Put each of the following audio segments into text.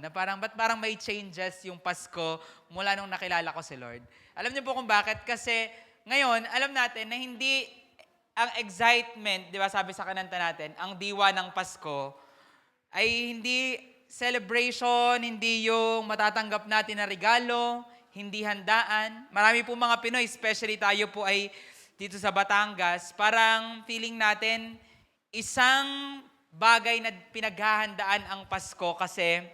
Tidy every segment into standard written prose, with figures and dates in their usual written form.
Na ba't parang may changes yung Pasko mula nung nakilala ko si Lord. Alam niyo po kung bakit? Kasi ngayon, alam natin na hindi ang excitement, di ba sabi sa kananta natin, ang diwa ng Pasko ay hindi celebration, hindi yung matatanggap natin na regalo, hindi handaan. Marami po mga Pinoy, especially tayo po ay dito sa Batangas, parang feeling natin isang bagay na pinaghahandaan ang Pasko kasi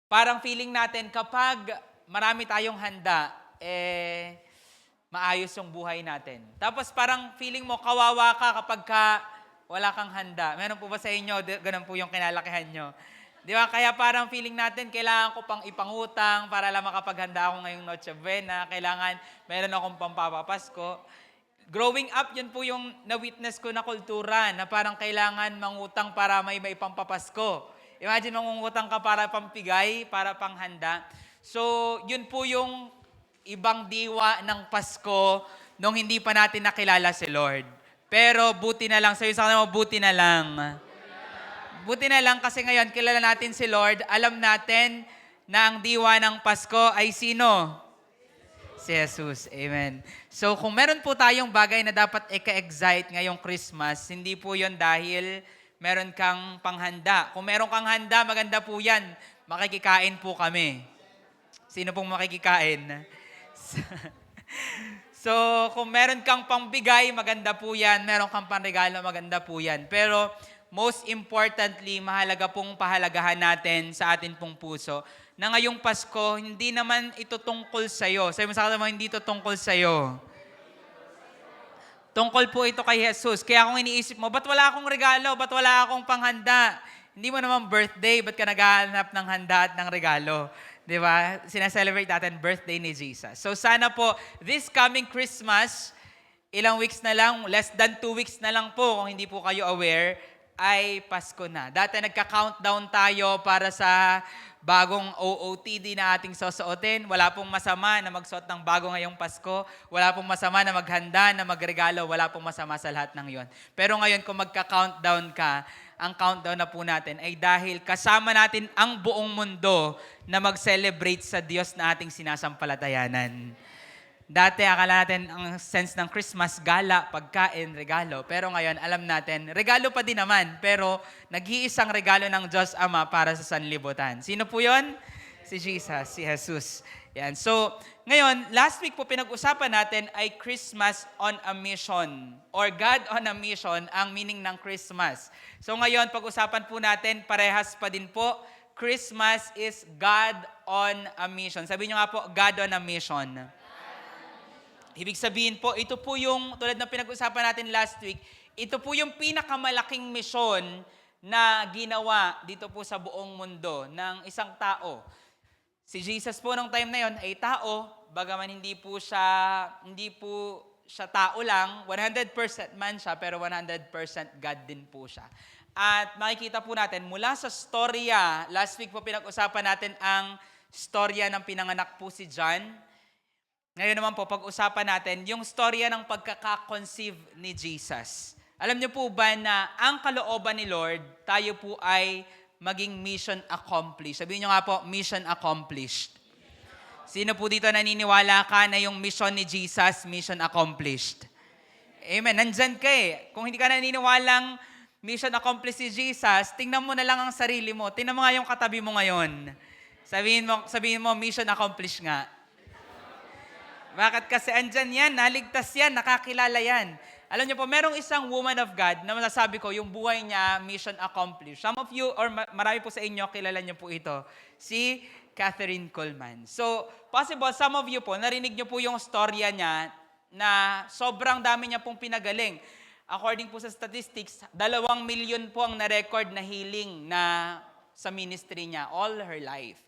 parang feeling natin kapag marami tayong handa, maayos yung buhay natin. Tapos parang feeling mo kawawa ka kapag wala kang handa. Meron po ba sa inyo, ganun po yung kinalakihan nyo? Di ba? Kaya parang feeling natin, kailangan ko pang ipangutang para lang makapaghanda ako ngayong Noche Buena. Kailangan meron akong pampapapasko. Growing up, yun po yung na-witness ko na kultura na parang kailangan mangutang para may pampapasko. Imagine mangungutang ka para pampigay, para panghanda. So, yun po yung ibang diwa ng Pasko nung hindi pa natin nakilala si Lord. Pero buti na lang, sabi sa kanila mo, buti na lang. Buti na lang kasi ngayon kilala natin si Lord, alam natin na ang diwa ng Pasko ay sino? Si Jesus. Amen. So kung meron po tayong bagay na dapat ika-excite ngayong Christmas, hindi po yon dahil meron kang panghanda. Kung meron kang handa, maganda po yan. Makikikain po kami. Sino pong makikikain? So, kung meron kang pambigay, maganda po yan. Meron kang panregalo, maganda po yan. Pero, most importantly, mahalaga pong pahalagahan natin sa atin pong puso na ngayong Pasko, hindi naman ito tungkol sa'yo. Sabi mo sa kanila, hindi ito tungkol sa'yo. Tungkol po ito kay Jesus. Kaya kung iniisip mo, ba't wala akong regalo? Ba't wala akong panghanda? Hindi mo naman birthday, ba't ka naghahanap ng handa at ng regalo? Di ba? Sinaselebrate natin birthday ni Jesus. So sana po, this coming Christmas, ilang weeks na lang, less than 2 weeks na lang po, kung hindi po kayo aware, ay Pasko na. Dati nagka-countdown tayo para sa bagong OOTD na ating susuotin. Wala pong masama na magsuot ng bago ngayong Pasko. Wala pong masama na maghanda, na magregalo. Wala pong masama sa lahat ng yon. Pero ngayon kung magka-countdown ka, ang countdown na po natin ay dahil kasama natin ang buong mundo na mag-celebrate sa Diyos na ating sinasampalatayanan. Dati akala natin ang sense ng Christmas, gala, pagkain, regalo. Pero ngayon, alam natin, regalo pa din naman. Pero nag-iisang regalo ng Diyos Ama para sa sanlibutan. Sino po yon? Si Jesus, si Jesus. Yan. So, ngayon, last week po pinag-usapan natin ay Christmas on a mission or God on a mission ang meaning ng Christmas. So ngayon, pag-usapan po natin, parehas pa din po, Christmas is God on a mission. Sabihin nyo nga po, God on a mission. Ibig sabihin po, ito po yung, tulad ng pinag-usapan natin last week, ito po yung pinakamalaking misyon na ginawa dito po sa buong mundo ng isang tao. Si Jesus po nung time na yon ay tao, bagaman hindi po siya tao lang, 100% man siya, pero 100% God din po siya. At makikita po natin, mula sa storya, last week po pinag-usapan natin ang storya ng pinanganak po si John. Ngayon naman po, pag-usapan natin yung storya ng pagkaka-conceive ni Jesus. Alam niyo po ba na ang kalooban ni Lord, tayo po ay maging mission accomplished. Sabihin niyo nga po, mission accomplished. Sino po dito naniniwala ka na yung mission ni Jesus, mission accomplished? Amen. Nandyan ka eh. Kung hindi ka naniniwalang mission accomplished si Jesus, tingnan mo na lang ang sarili mo. Tingnan mo nga yung katabi mo ngayon. Sabihin mo, mission accomplished nga. Bakit? Kasi andyan yan, naligtas yan, nakakilala yan. Alam niyo po, merong isang woman of God na masasabi ko, yung buhay niya, mission accomplished. Some of you, or marami po sa inyo, kilala niyo po ito. Si Catherine Kuhlman. So, possible, some of you po, narinig niyo po yung storya niya na sobrang dami niya pong pinagaling. According po sa statistics, 2 million po ang na-record na healing na sa ministry niya all her life.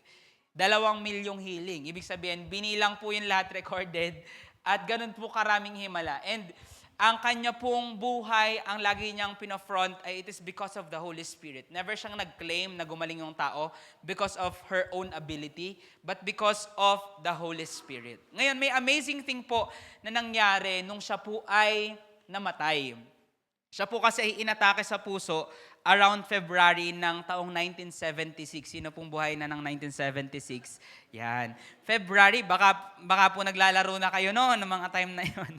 2 milyong healing. Ibig sabihin, binilang po yung lahat recorded at ganun po karaming himala. And ang kanya pong buhay, ang lagi niyang pinafront ay it is because of the Holy Spirit. Never siyang nag-claim na gumaling yung tao because of her own ability, but because of the Holy Spirit. Ngayon, may amazing thing po na nangyari nung siya po ay namatay. Siya po kasi ay inatake sa puso around February ng taong 1976. Sino pong buhay na ng 1976? Yan. February, baka po naglalaro na kayo noon ng mga time na yon.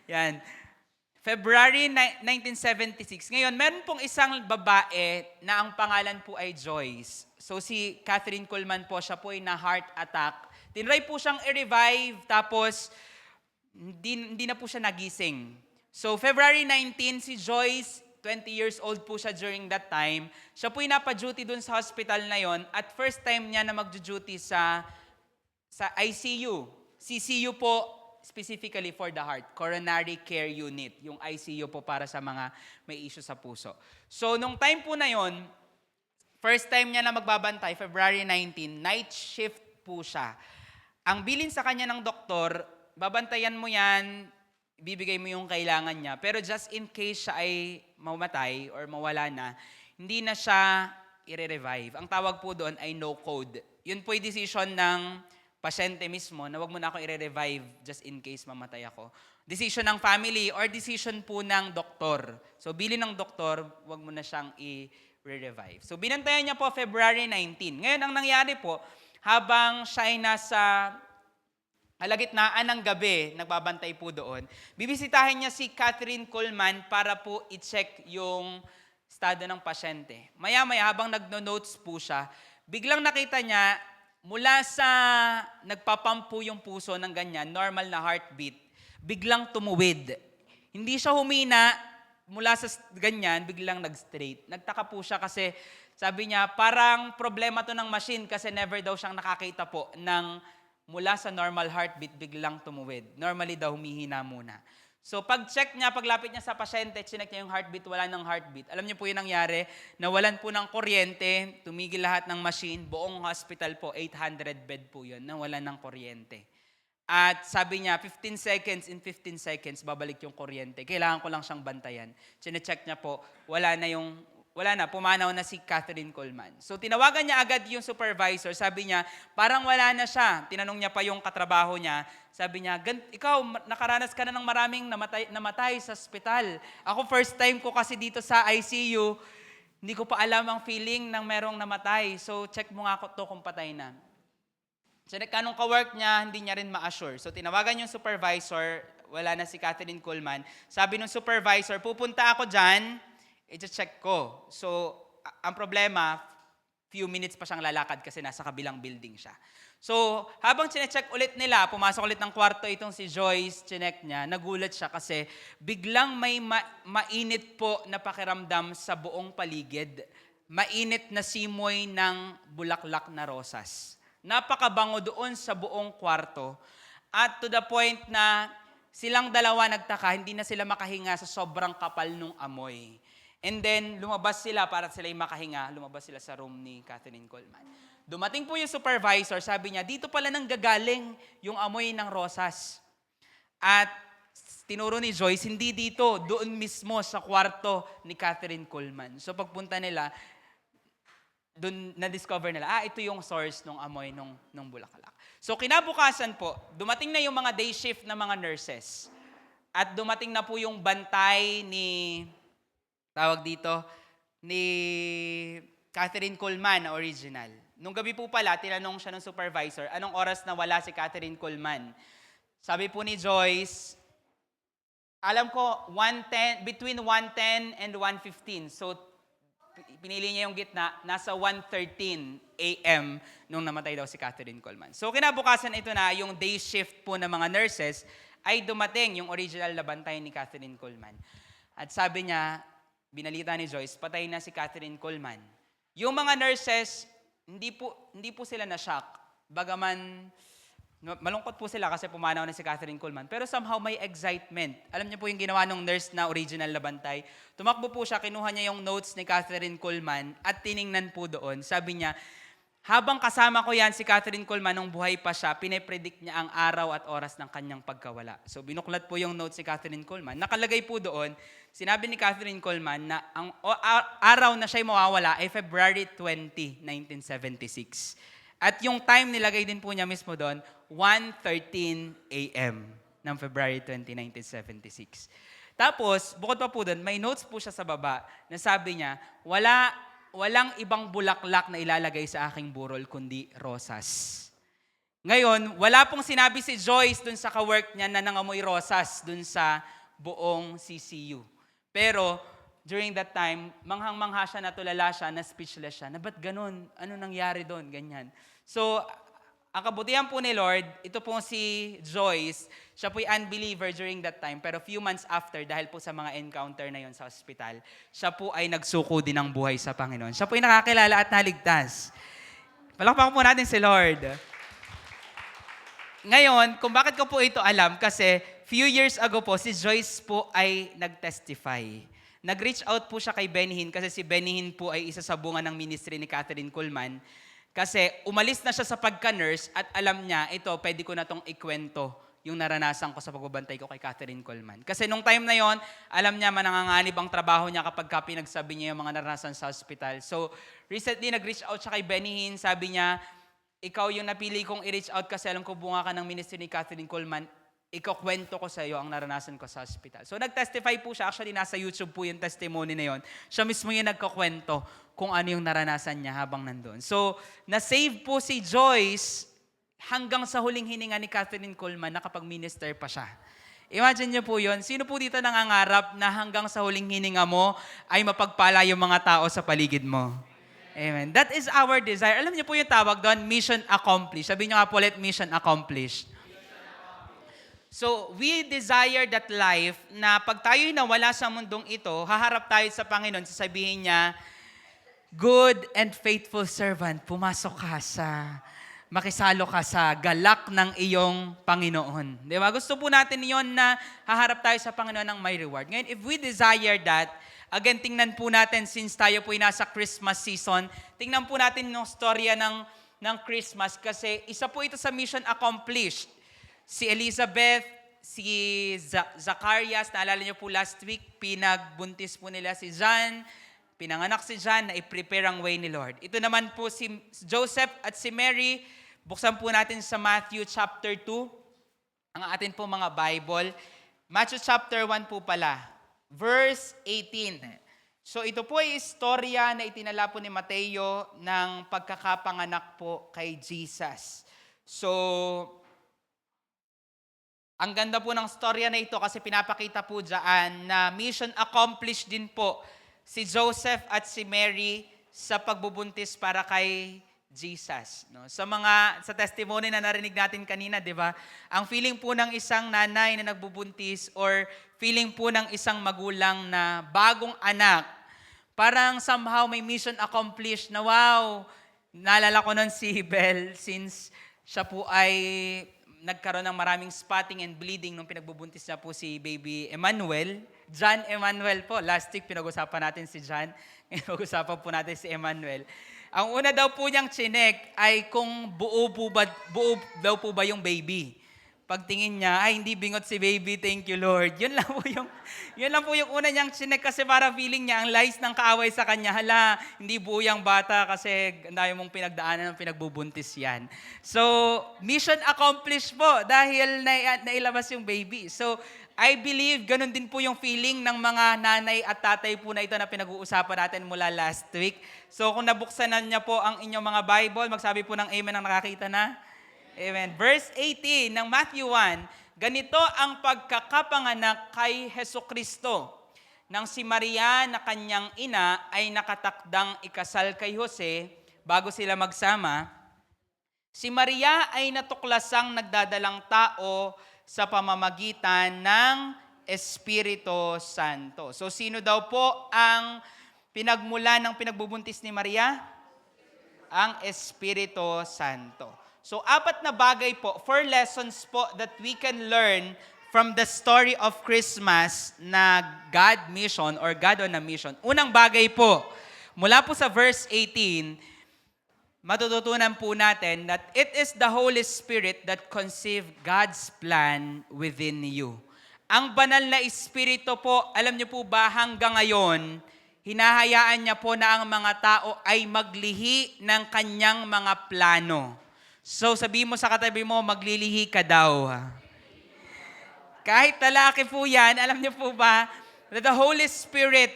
Yan. February 1976. Ngayon, meron pong isang babae na ang pangalan po ay Joyce. So si Catherine Kuhlman po, siya po ay na heart attack. Tinry po siyang i-revive, tapos hindi na po siya nagising. So February 19, si Joyce, 20 years old po siya during that time. Siya po yung napa-duty dun sa hospital na yon at first time niya na mag-duty sa ICU. CCU po, specifically for the heart, Coronary Care Unit. Yung ICU po para sa mga may issue sa puso. So nung time po na yon, first time niya na magbabantay, February 19, night shift po siya. Ang bilin sa kanya ng doktor, babantayan mo yan, ibibigay mo yung kailangan niya. Pero just in case siya ay mamatay or mawala na, hindi na siya i-revive. Ang tawag po doon ay no code. Yun po yung decision ng pasyente mismo na wag mo na ako i-revive just in case mamatay ako. Decision ng family or decision po ng doktor. So bilin ng doktor, wag mo na siyang i-revive. So binantayan niya po February 19. Ngayon ang nangyari po, habang siya ay nasa kalagitnaan ng gabi, nagbabantay po doon, bibisitahin niya si Catherine Kuhlman para po i-check yung estado ng pasyente. Maya-maya, habang nagno-notes po siya, biglang nakita niya, mula sa nagpapump po yung puso ng ganyan, normal na heartbeat, biglang tumuwid. Hindi siya humina, mula sa ganyan, biglang nag-straight. Nagtaka po siya kasi sabi niya, parang problema to ng machine kasi never daw siyang nakakita po ng mula sa normal heartbeat, biglang tumuwid. Normally daw, humihina muna. So pag-check niya, paglapit niya sa pasyente, chinek niya yung heartbeat, wala ng heartbeat. Alam niyo po yung nangyari, nawalan po ng kuryente, tumigil lahat ng machine, buong hospital po, 800 bed po yun, nawalan ng kuryente. At sabi niya, 15 seconds, babalik yung kuryente. Kailangan ko lang siyang bantayan. Chinecheck niya po, wala na, pumanaw na si Catherine Kuhlman. So tinawagan niya agad yung supervisor, sabi niya, parang wala na siya. Tinanong niya pa yung katrabaho niya, sabi niya, ikaw, nakaranas ka na ng maraming namatay sa ospital. Ako first time ko kasi dito sa ICU, hindi ko pa alam ang feeling ng merong namatay. So check mo nga to kung patay na. So kanong ka-work niya, hindi niya rin ma-assure. So tinawagan yung supervisor, wala na si Catherine Kuhlman. Sabi ng supervisor, pupunta ako dyan, i-check ko. So, ang problema, few minutes pa siyang lalakad kasi nasa kabilang building siya. So, habang chinecheck ulit nila, pumasok ulit ng kwarto itong si Joyce, chinek niya, nagulat siya kasi biglang may mainit po na pakiramdam sa buong paligid. Mainit na simoy ng bulaklak na rosas. Napakabango doon sa buong kwarto. At to the point na silang dalawa nagtaka, hindi na sila makahinga sa sobrang kapal nung amoy. And then, lumabas sila para sila yung makahinga. Lumabas sila sa room ni Catherine Kuhlman. Dumating po yung supervisor, sabi niya, dito pala nang gagaling yung amoy ng rosas. At tinuro ni Joyce, hindi dito, doon mismo sa kwarto ni Catherine Kuhlman. So pagpunta nila, doon na-discover nila, ito yung source ng amoy ng bulaklak. So kinabukasan po, dumating na yung mga day shift na mga nurses. At dumating na po yung bantay ni Catherine Kuhlman na original. Nung gabi po pala, tinanong siya ng supervisor, anong oras na wala si Catherine Kuhlman? Sabi po ni Joyce, alam ko, between 1:10 and 1:15. So, pinili niya yung gitna, nasa 1:13 a.m. nung namatay daw si Catherine Kuhlman. So, kinabukasan ito na, yung day shift po ng mga nurses, ay dumating yung original na bantay ni Catherine Kuhlman. At sabi niya, binalita ni Joyce, patay na si Catherine Kuhlman. Yung mga nurses, hindi po sila na-shock. Bagaman, malungkot po sila kasi pumanaw na si Catherine Kuhlman. Pero somehow may excitement. Alam niyo po yung ginawa ng nurse na original na bantay. Tumakbo po siya, kinuha niya yung notes ni Catherine Kuhlman at tiningnan po doon. Sabi niya, habang kasama ko yan si Catherine Kuhlman nung buhay pa siya, pinipredict niya ang araw at oras ng kanyang pagkawala. So binuklat po yung notes ni Catherine Kuhlman. Nakalagay po doon, sinabi ni Catherine Kuhlman na ang araw na siya'y mawawala ay February 20, 1976. At yung time nilagay din po niya mismo doon, 1:13 a.m. ng February 20, 1976. Tapos, bukod pa po doon, may notes po siya sa baba na sabi niya, walang ibang bulaklak na ilalagay sa aking burol kundi rosas. Ngayon, wala pong sinabi si Joyce dun sa kawork niya na nangamoy rosas dun sa buong CCU. Pero, during that time, manghang-mangha siya, natulala siya, na speechless siya. Na ba't ganun? Ano nangyari doon? Ganyan. So, ang kabutihan po ni Lord, ito po si Joyce, siya po'y unbeliever during that time, pero few months after, dahil po sa mga encounter na yon sa hospital, siya po ay nagsuko din ng buhay sa Panginoon. Siya po'y nakakilala at naligtas. Palakpakan po natin si Lord. Ngayon, kung bakit ko po ito alam, kasi few years ago po, si Joyce po ay nag-testify. Nag-reach out po siya kay Benny Hinn, kasi si Benny Hinn po ay isa sa bunga ng ministry ni Catherine Kuhlman. Kasi umalis na siya sa pagka-nurse at alam niya, ito, pwede ko na itong ikwento yung naranasan ko sa pagbabantay ko kay Catherine Kuhlman. Kasi nung time na yon, alam niya mananganganib ang trabaho niya kapag pinagsabi niya yung mga naranasan sa hospital. So, recently nag-reach out siya kay Benny Hinn, sabi niya, ikaw yung napili kong i-reach out kasi alam ko bunga ka ng ministry ni Catherine Kuhlman, ikukwento ko sa iyo ang naranasan ko sa hospital. So nag-testify po siya, actually nasa YouTube po yung testimony na yon. Siya mismo yung nagkukwento kung ano yung naranasan niya habang nandun. So na-save po si Joyce hanggang sa huling hininga ni Catherine Kuhlman na kapag minister pa siya. Imagine niyo po yun. Sino po dito nangangarap na hanggang sa huling hininga mo ay mapagpala yung mga tao sa paligid mo? Amen. That is our desire. Alam niyo po yung tawag doon, mission accomplished. Sabi niyo nga po ulit, mission accomplished. So, we desire that life na pag tayo'y nawala sa mundong ito, haharap tayo sa Panginoon, sasabihin niya, good and faithful servant, pumasok ka makisalo ka sa galak ng iyong Panginoon. Di ba? Gusto po natin yon na haharap tayo sa Panginoon ng may reward. Ngayon, if we desire that, again, tingnan po natin, since tayo po'y nasa Christmas season, tingnan po natin yung storya ng Christmas kasi isa po ito sa mission accomplished. Si Elizabeth, si Zacarias, naalala niyo po last week, pinagbuntis po nila si John, pinanganak si John na i-prepare ang way ni Lord. Ito naman po si Joseph at si Mary, buksan po natin sa Matthew chapter 2, ang atin po mga Bible. Matthew chapter 1 po pala. Verse 18. So ito po ay istorya na itinala po ni Mateo ng pagkakapanganak po kay Jesus. So, ang ganda po ng storya na ito kasi pinapakita po dyan na mission accomplished din po si Joseph at si Mary sa pagbubuntis para kay Jesus. No? Sa testimony na narinig natin kanina, di ba? Ang feeling po ng isang nanay na nagbubuntis or feeling po ng isang magulang na bagong anak, parang somehow may mission accomplished na wow, naalala ko nun si Belle since siya po ay nagkaroon ng maraming spotting and bleeding nung pinagbubuntis niya po si baby Emmanuel. John Emmanuel po. Last week pinag-usapan natin si John. Ngayon pag-usapan po natin si Emmanuel. Ang una daw po niyang chinek ay kung buo daw po ba yung baby. Pagtingin niya, ay hindi bingot si baby, thank you Lord. Yun lang po yung una niyang chinek kasi para feeling niya, ang lies ng kaaway sa kanya, hala, hindi buo yung bata kasi ang dami mong pinagdaanan ng pinagbubuntis yan. So, mission accomplished po dahil nailabas yung baby. So, I believe ganun din po yung feeling ng mga nanay at tatay po na ito na pinag-uusapan natin mula last week. So kung nabuksanan niya po ang inyong mga Bible, magsabi po ng amen ang nakakita na. Amen. Verse 18 ng Matthew 1, ganito ang pagkakapanganak kay Hesukristo. Nang si Maria na kanyang ina ay nakatakdang ikasal kay Jose bago sila magsama, si Maria ay natuklasang nagdadalang tao sa pamamagitan ng Espiritu Santo. So sino daw po ang pinagmula ng pinagbubuntis ni Maria? Ang Espiritu Santo. So 4 na bagay po, 4 lessons po that we can learn from the story of Christmas na God mission or God on a mission. Unang bagay po, mula po sa verse 18, matututunan po natin that it is the Holy Spirit that conceived God's plan within you. Ang banal na Espiritu po, alam niyo po ba hanggang ngayon, hinahayaan niya po na ang mga tao ay maglihi ng kanyang mga plano. So sabihin mo sa katabi mo, maglilihi ka daw. Kahit lalaki po yan, alam niyo po ba, that the Holy Spirit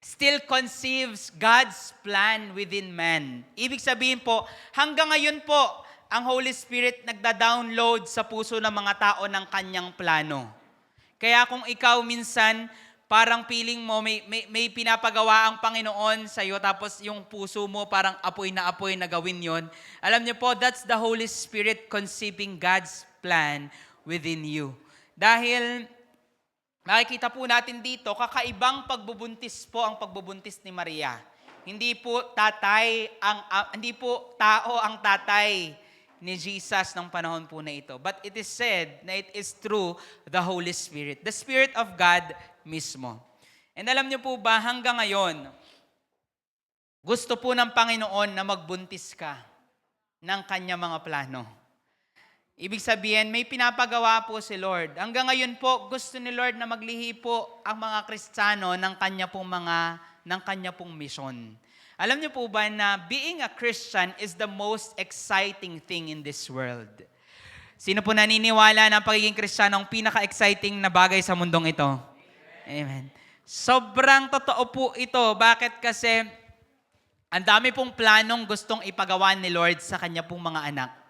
still conceives God's plan within man. Ibig sabihin po, hanggang ngayon po, ang Holy Spirit nagda-download sa puso ng mga tao ng kanyang plano. Kaya kung ikaw minsan, parang feeling mo may pinapagawa ang Panginoon sa iyo, tapos yung puso mo parang apoy na gawin yon. Alam niyo po, that's the Holy Spirit conceiving God's plan within you. Dahil makikita po natin dito, kakaibang pagbubuntis po ang pagbubuntis ni Maria. Hindi po tao ang tatay ni Jesus ng panahon po na ito. But it is said na it is through the Holy Spirit, the Spirit of God mismo. And alam niyo po ba, hanggang ngayon, gusto po ng Panginoon na magbuntis ka ng kanyang mga plano. Ibig sabihin, may pinapagawa po si Lord. Hanggang ngayon po, gusto ni Lord na maglihi po ang mga Kristiyano ng kanya pong misyon. Alam niyo po ba na being a Christian is the most exciting thing in this world? Sino po naniniwala na ang pagiging Kristiyano ang pinaka-exciting na bagay sa mundong ito? Amen. Sobrang totoo po ito. Bakit? Kasi ang dami pong planong gustong ipagawa ni Lord sa kanya pong mga anak.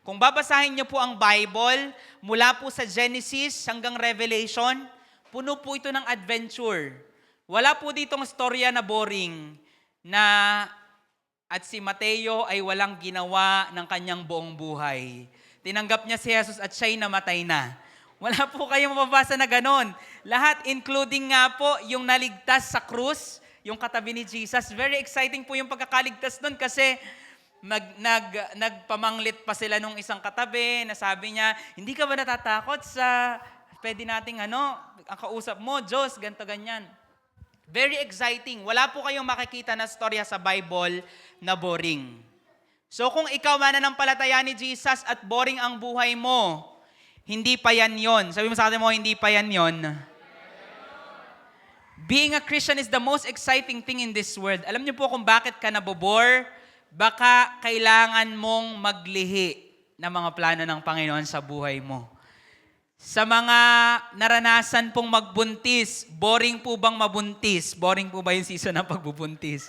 Kung babasahin niyo po ang Bible, mula po sa Genesis hanggang Revelation, puno po ito ng adventure. Wala po ditong storya na boring, at si Mateo ay walang ginawa ng kanyang buong buhay. Tinanggap niya si Jesus at siya'y namatay na. Wala po kayong mababasa na ganon. Lahat, including nga po yung naligtas sa krus, yung katabi ni Jesus. Very exciting po yung pagkakaligtas nun kasi nagpamanglit pa sila nung isang katabi na sabi niya, hindi ka ba natatakot sa pwede nating ang kausap mo, Diyos, ganto ganyan. Very exciting. Wala po kayong makikita na storya sa Bible na boring. So kung ikaw mananampalataya ni Jesus at boring ang buhay mo, hindi pa yan yon. Sabi mo sa atin mo, hindi pa yan yon. Being a Christian is the most exciting thing in this world. Alam niyo po kung bakit ka nabobore? Baka kailangan mong maglihi ng mga plano ng Panginoon sa buhay mo. Sa mga naranasan pong magbuntis, boring po bang mabuntis? Boring po ba yung season ng pagbubuntis?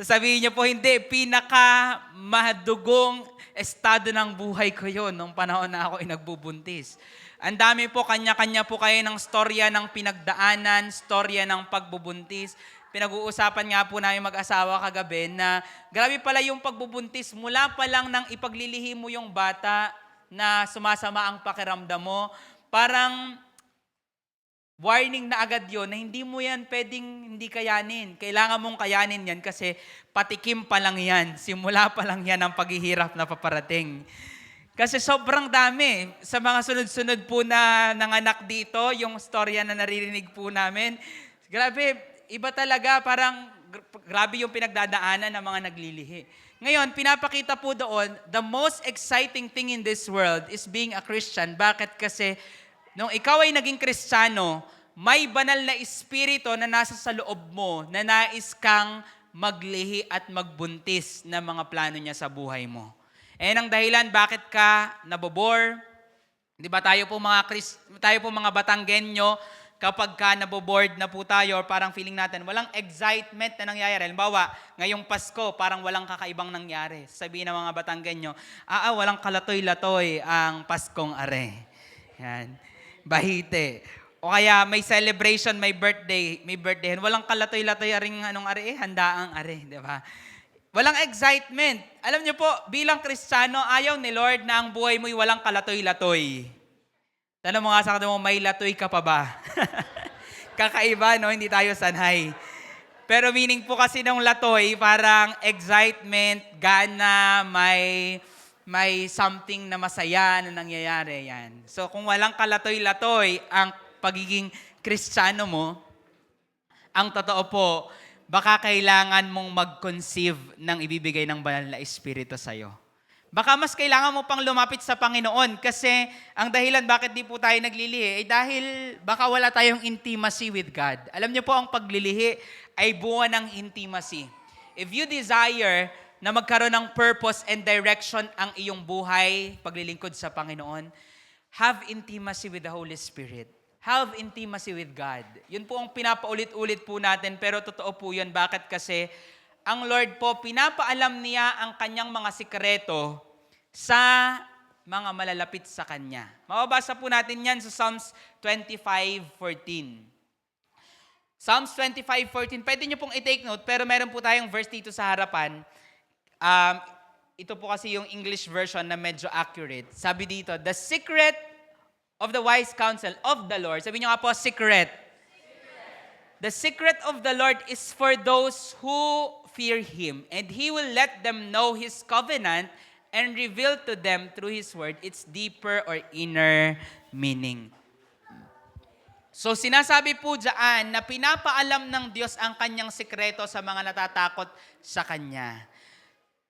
Sasabihin niyo po, hindi, pinaka-mahadugong estado ng buhay ko yon nung panahon na ako ay nagbubuntis. Ang dami po, kanya-kanya po kayo ng storya ng pinagdaanan, storya ng pagbubuntis. Pinag-uusapan nga po namin mag-asawa kagabi na grabe pala yung pagbubuntis. Mula pa lang nang ipaglilihi mo yung bata na sumasama ang pakiramdam mo, parang warning na agad yon na hindi mo yan pwedeng hindi kayanin. Kailangan mong kayanin yan kasi patikim pa lang yan. Simula pa lang yan ang paghihirap na paparating. Kasi sobrang dami. Sa mga sunod-sunod po na nanganak dito, yung storya na naririnig po namin, grabe, iba talaga, parang grabe yung pinagdadaanan ng mga naglilihi. Ngayon, pinapakita po doon, the most exciting thing in this world is being a Christian. Bakit? Kasi nung ikaw ay naging Kristiyano, may banal na espiritu na nasa sa loob mo na nais kang maglihi at magbuntis ng mga plano niya sa buhay mo. Ang dahilan bakit ka nabobore. Di ba tayo po mga Batanggenyo, kapag ka naboboard na po tayo or parang feeling natin, walang excitement na nangyayari. Halimbawa, ngayong Pasko, parang walang kakaibang nangyari. Sabihin ng mga Batanggenyo, walang kalatoy-latoy ang Paskong are. Yan. Bahite. O kaya may celebration, may birthday. Walang kalatoy-latoy aring handaang are. Di ba? Walang excitement. Alam niyo po, bilang Kristiyano, ayaw ni Lord na ang buhay mo'y walang kalatoy-latoy. Tanong mo nga sa kanila mo, may latoy ka pa ba? Kakaiba, no? Hindi tayo sanay. Pero meaning po kasi ng latoy, parang excitement, gana, may something na masaya na nangyayari. Yan. So kung walang kalatoy-latoy ang pagiging Kristiyano mo, ang totoo po, baka kailangan mong mag-conceive ng ibibigay ng banal na espiritu sa'yo. Baka mas kailangan mo pang lumapit sa Panginoon kasi ang dahilan bakit di po tayo naglilihi ay dahil baka wala tayong intimacy with God. Alam niyo po, ang paglilihi ay bunga ng intimacy. If you desire na magkaroon ng purpose and direction ang iyong buhay, paglilingkod sa Panginoon, have intimacy with the Holy Spirit. Have intimacy with God. Yun po ang pinapaulit-ulit po natin, pero totoo po yun. Bakit? Kasi ang Lord po, pinapaalam niya ang kanyang mga sikreto sa mga malalapit sa Kanya. Mababasa po natin yan sa Psalms 25:14. Psalms 25:14. Pwede nyo pong i-take note, pero meron po tayong verse dito sa harapan. Ito po kasi yung English version na medyo accurate. Sabi dito, the secret of the wise counsel of the Lord. Sabi nyo nga po, secret. The secret of the Lord is for those who fear Him, and He will let them know His covenant and reveal to them through His word its deeper or inner meaning. So sinasabi po dyan na pinapaalam ng Diyos ang kanyang sikreto sa mga natatakot sa Kanya.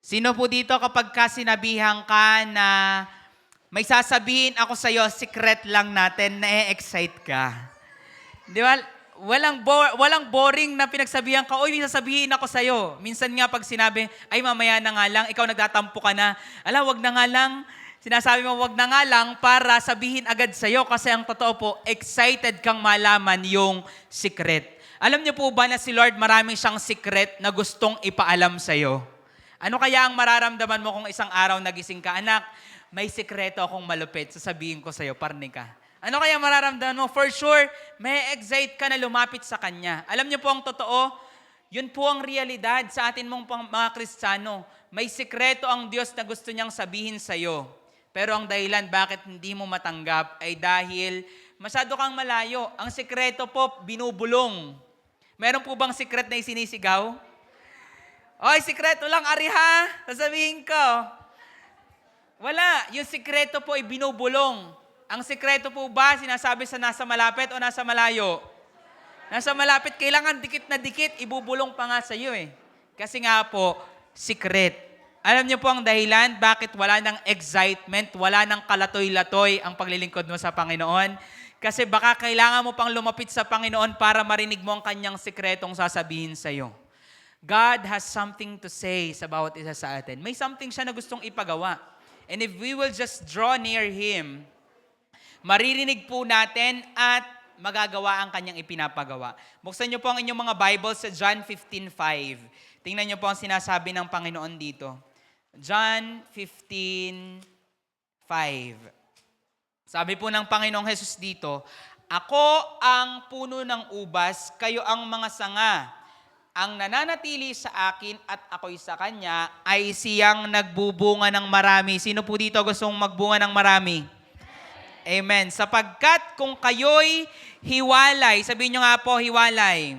Sino po dito kapag sinabihan ka na may sasabihin ako sa'yo, secret lang natin, na-excite ka? Di ba? Walang boring na pinagsabihan ka, oy, may sasabihin ako sa'yo. Minsan nga pag sinabi, ay mamaya na nga lang, ikaw nagtatampo ka na, wag na nga lang. Sinasabi mo, wag na nga lang para sabihin agad sa'yo kasi ang totoo po, excited kang malaman yung secret. Alam niyo po ba na si Lord marami siyang secret na gustong ipaalam sa'yo? Ano kaya ang mararamdaman mo kung isang araw nagising ka, anak, may sikreto akong malupit, sasabihin ko sa'yo, parni ka. Ano kaya mararamdaman mo? For sure, may excite ka na lumapit sa Kanya. Alam niyo po ang totoo, yun po ang realidad sa atin mong mga Kristiyano. May sikreto ang Diyos na gusto niyang sabihin sa'yo. Pero ang dahilan bakit hindi mo matanggap ay dahil masyado kang malayo. Ang sikreto po, binubulong. Meron po bang secret na isinisigaw? Oy, sikreto lang, ari ha? Sasabihin ko. Wala. Yung sikreto po ay binubulong. Ang sikreto po ba sinasabi sa nasa malapit o nasa malayo? Nasa malapit, kailangan dikit na dikit, ibubulong pa nga sa iyo eh. Kasi nga po, secret. Alam niyo po ang dahilan bakit wala ng excitement, wala ng kalatoy-latoy ang paglilingkod mo sa Panginoon? Kasi baka kailangan mo pang lumapit sa Panginoon para marinig mo ang kanyang sikretong sasabihin sa iyo. God has something to say sa bawat isa sa atin. May something siya na gustong ipagawa. And if we will just draw near Him, maririnig po natin at magagawa ang kanyang ipinapagawa. Buksan niyo po ang inyong mga Bible sa John 15:5. Tingnan niyo po ang sinasabi ng Panginoon dito. John 15:5. Sabi po ng Panginoong Hesus dito, ako ang puno ng ubas, kayo ang mga sanga. Ang nananatili sa akin at ako'y sa Kanya ay siyang nagbubunga ng marami. Sino po dito gustong magbunga ng marami? Amen. Sapagkat kung kayo'y hiwalay, sabihin nyo nga po, hiwalay.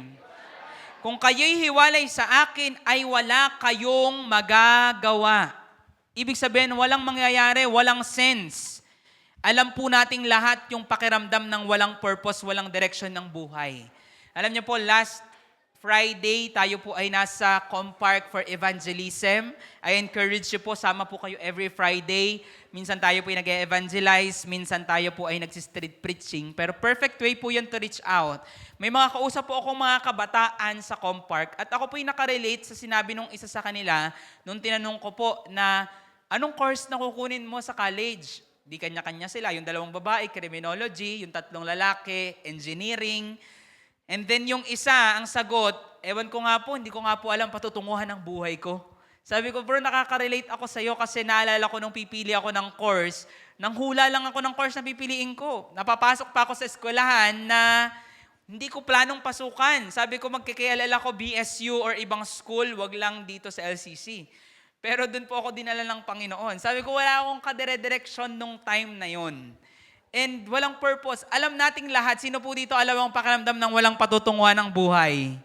Kung kayo'y hiwalay sa akin, ay wala kayong magagawa. Ibig sabihin, walang mangyayari, walang sense. Alam po nating lahat yung pakiramdam ng walang purpose, walang direction ng buhay. Alam niyo po, last Friday, tayo po ay nasa Compark for Evangelism. I encourage you po, sama po kayo every Friday. Minsan tayo po ay nag-evangelize, minsan tayo po ay nag-street preaching. Pero perfect way po yan to reach out. May mga kausap po akong mga kabataan sa Compark at ako po ay nakarelate sa sinabi nung isa sa kanila nung tinanong ko po na anong course na kukunin mo sa college? Di kanya-kanya sila. Yung 2 babae, criminology, yung 3 lalaki, engineering. And then yung isa, ang sagot, ewan ko nga po, hindi ko nga po alam patutunguhan ng buhay ko. Sabi ko, bro, nakaka-relate ako sa'yo kasi naalala ko nung pipili ako ng course, nang hula lang ako ng course na pipiliin ko. Napapasok pa ako sa eskwelahan na hindi ko planong pasukan. Sabi ko, magkikialala ko BSU or ibang school, wag lang dito sa LCC. Pero doon po ako dinala ng Panginoon. Sabi ko, wala akong kadire-direksyon nung time na yon. And walang purpose. Alam nating lahat, sino po dito alam ang pakiramdam ng walang patutunguhan ng buhay?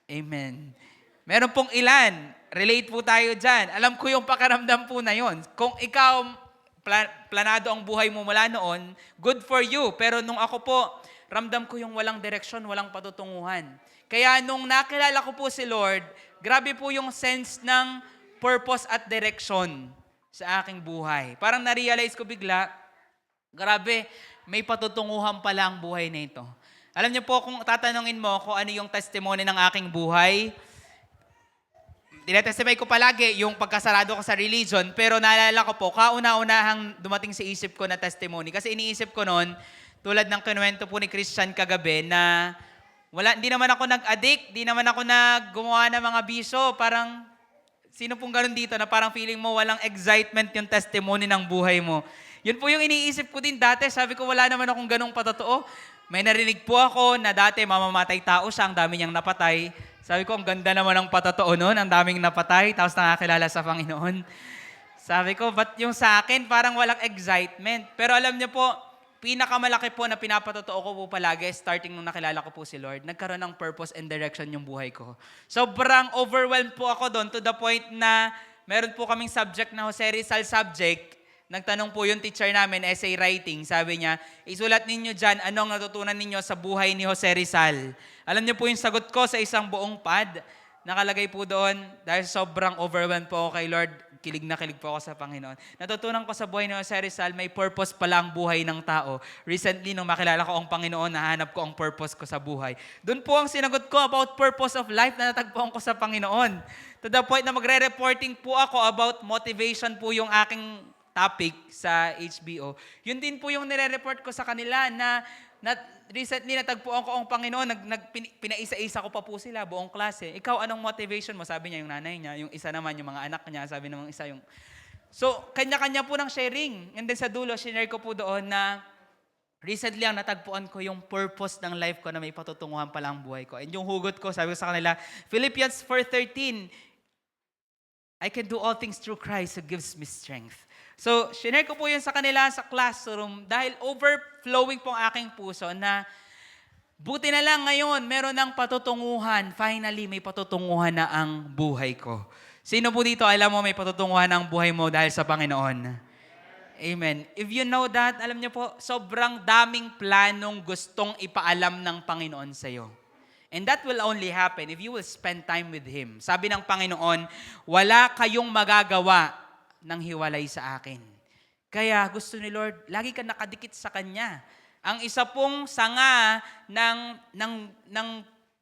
Amen. Meron pong ilan. Relate po tayo dyan. Alam ko yung pakiramdam po na yon. Kung ikaw, planado ang buhay mo mula noon, good for you. Pero nung ako po, ramdam ko yung walang direksyon, walang patutunguhan. Kaya nung nakilala ko po si Lord, grabe po yung sense ng purpose at direction sa aking buhay. Parang na-realize ko bigla, grabe, may patutunguhan pala ang buhay na ito. Alam niyo po, kung tatanungin mo kung ano yung testimony ng aking buhay, tinetestify ko palagi yung pagkasarado ko sa religion, pero naalala ko po, kauna-unahang dumating sa isip ko na testimony. Kasi iniisip ko noon, tulad ng kinuwento po ni Christian kagabi, na hindi naman ako nag-addict, di naman ako gumawa ng mga biso. Parang, sino pong ganun dito na parang feeling mo walang excitement yung testimony ng buhay mo. Yun po yung iniisip ko din dati. Sabi ko, wala naman akong ganung patotoo. May narinig po ako na dati mamamatay tao siya, ang dami niyang napatay. Sabi ko, ang ganda naman ng patotoo nun, ang daming napatay, tapos nakakilala sa Panginoon. Sabi ko, ba't yung sa akin parang walang excitement? Pero alam niyo po, pinakamalaki po na pinapatotoo ko po palagi, starting nung nakilala ko po si Lord, nagkaroon ng purpose and direction yung buhay ko. Sobrang overwhelmed po ako doon to the point na meron po kaming subject na Jose Rizal subject. Nagtanong po yung teacher namin, essay writing. Sabi niya, isulat ninyo dyan anong natutunan ninyo sa buhay ni Jose Rizal. Alam niyo po yung sagot ko sa isang buong pad. Nakalagay po doon, dahil sobrang overwhelmed po ako kay Lord, kilig na kilig po ako sa Panginoon. Natutunan ko sa buhay ni Jose Rizal, may purpose pala ang buhay ng tao. Recently, nung makilala ko ang Panginoon, nahanap ko ang purpose ko sa buhay. Doon po ang sinagot ko about purpose of life na natagpuan ko sa Panginoon. To the point na magre-reporting po ako about motivation po yung aking topic sa HBO. Yun din po yung nire-report ko sa kanila na recently natagpuan ko ang Panginoon, pinaisa-isa ko pa po sila, buong klase. Ikaw, anong motivation mo? Sabi niya yung nanay niya, yung isa naman yung mga anak niya, sabi naman isa yung... So, kanya-kanya po ng sharing. And then sa dulo, share ko po doon na recently ang natagpuan ko yung purpose ng life ko na may patutunguhan pala ang buhay ko. And yung hugot ko, sabi ko sa kanila, Philippians 4:13, I can do all things through Christ who gives me strength. So, shinare ko po yun sa kanila sa classroom dahil overflowing po ang aking puso na buti na lang ngayon, meron ng patutunguhan. Finally, may patutunguhan na ang buhay ko. Sino po dito, alam mo may patutunguhan ang buhay mo dahil sa Panginoon? Amen. If you know that, alam niyo po, sobrang daming planong gustong ipaalam ng Panginoon sa iyo. And that will only happen if you will spend time with Him. Sabi ng Panginoon, wala kayong magagawa nang hiwalay sa akin. Kaya gusto ni Lord, lagi ka nakadikit sa Kanya. Ang isa pong sanga ng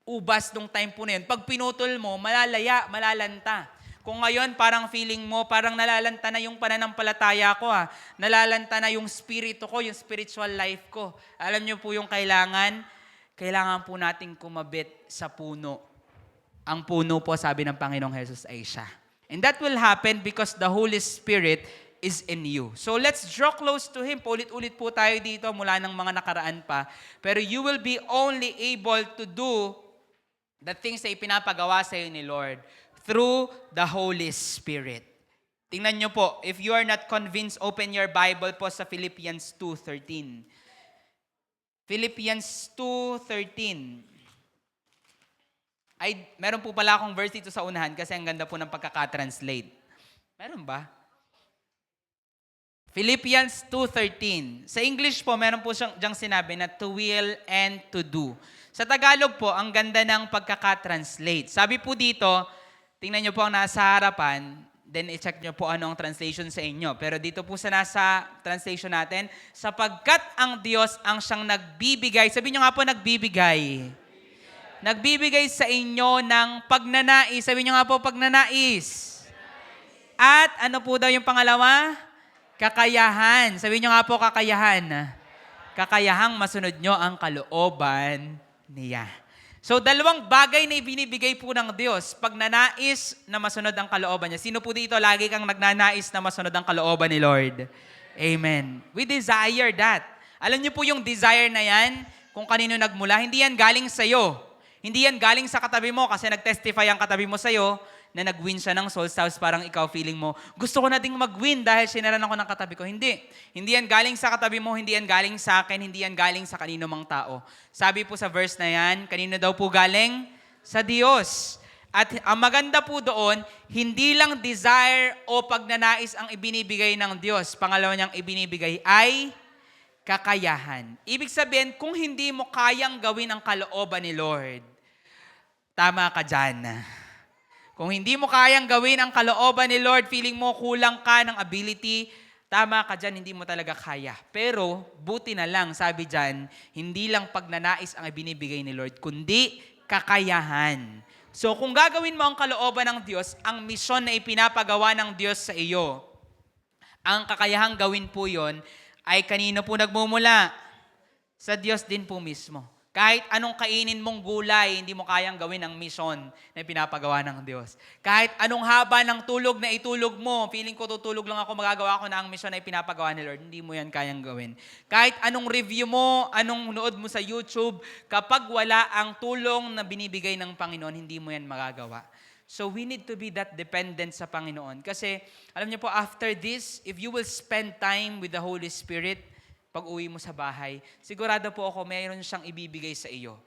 ubas nung time po na yun, pag pinutol mo, malalaya, malalanta. Kung ngayon parang feeling mo, parang nalalanta na yung pananampalataya ko, nalalanta na yung spirito ko, yung spiritual life ko. Alam niyo po yung kailangan po nating kumabit sa puno. Ang puno po, sabi ng Panginoong Jesus, ay siya. And that will happen because the Holy Spirit is in you. So let's draw close to Him. Paulit-ulit po tayo dito mula ng mga nakaraan pa. Pero you will be only able to do the things na ipinapagawa sa iyo ni Lord through the Holy Spirit. Tingnan nyo po, if you are not convinced, open your Bible po sa Philippians 2:13. Philippians 2:13. Meron po pala akong verse dito sa unahan kasi ang ganda po ng pagkaka-translate. Meron ba? Philippians 2:13. Sa English po, meron po diyang sinabi na to will and to do. Sa Tagalog po, ang ganda ng pagkaka-translate. Sabi po dito, tingnan nyo po ang nasa harapan, then i-check nyo po ano ang translation sa inyo. Pero dito po sa nasa translation natin, sapagkat ang Diyos ang siyang nagbibigay. Sabihin nyo nga po, nagbibigay. Nagbibigay sa inyo ng pagnanais. Sabihin nyo nga po, pagnanais. At ano po daw yung pangalawa? Kakayahan. Sabihin nyo nga po, kakayahan. Kakayahang masunod nyo ang kalooban niya. So, dalawang bagay na ibinibigay po ng Diyos. Pagnanais na masunod ang kalooban niya. Sino po dito lagi kang nagnanais na masunod ang kalooban ni Lord? Amen. We desire that. Alam niyo po yung desire na yan, kung kanino nagmula, hindi yan galing sa'yo. Hindi yan galing sa katabi mo kasi nag-testify ang katabi mo sa'yo na nag-win siya ng souls, tapos parang ikaw feeling mo, gusto ko na ding mag-win dahil sinaran ako ng katabi ko. Hindi. Hindi yan galing sa katabi mo, hindi yan galing sa akin, hindi yan galing sa kanino mang tao. Sabi po sa verse na yan, kanino daw po galing? Sa Diyos. At ang maganda po doon, hindi lang desire o pagnanais ang ibinibigay ng Diyos. Pangalawa niyang ibinibigay ay kakayahan. Ibig sabihin, kung hindi mo kayang gawin ang kalooban ni Lord, tama ka dyan. Kung hindi mo kayang gawin ang kalooban ni Lord, feeling mo kulang ka ng ability, tama ka dyan, hindi mo talaga kaya. Pero, buti na lang, sabi dyan, hindi lang pagnanais ang ibinibigay ni Lord, kundi kakayahan. So kung gagawin mo ang kalooban ng Diyos, ang misyon na ipinapagawa ng Diyos sa iyo, ang kakayahang gawin po yon ay kanino po nagmumula? Sa Diyos din po mismo. Kahit anong kainin mong gulay, hindi mo kayang gawin ang misyon na pinapagawa ng Diyos. Kahit anong haba ng tulog na itulog mo, feeling ko tutulog lang ako, magagawa ko na ang misyon na pinapagawa ni Lord, hindi mo yan kayang gawin. Kahit anong review mo, anong nood mo sa YouTube, kapag wala ang tulong na binibigay ng Panginoon, hindi mo yan magagawa. So we need to be that dependent sa Panginoon. Kasi alam niyo po, after this, if you will spend time with the Holy Spirit, pag uwi mo sa bahay, sigurado po ako mayroon siyang ibibigay sa iyo.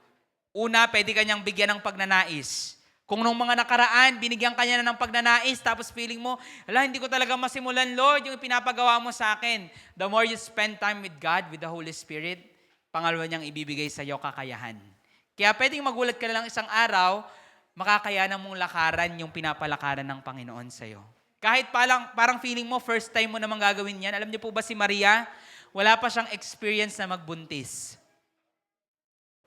Una, pwede kanyang bigyan ng pagnanais. Kung nung mga nakaraan, binigyan kanya na ng pagnanais, tapos feeling mo, hindi ko talaga masimulan, Lord, yung pinapagawa mo sa akin. The more you spend time with God, with the Holy Spirit, pangalawa niyang ibibigay sa iyo kakayahan. Kaya pwedeng magulat ka na lang isang araw, makakayanan mong lakaran yung pinapalakaran ng Panginoon sa iyo. Kahit parang feeling mo, first time mo namang gagawin yan. Alam niyo po ba si Maria, wala pa siyang experience na magbuntis.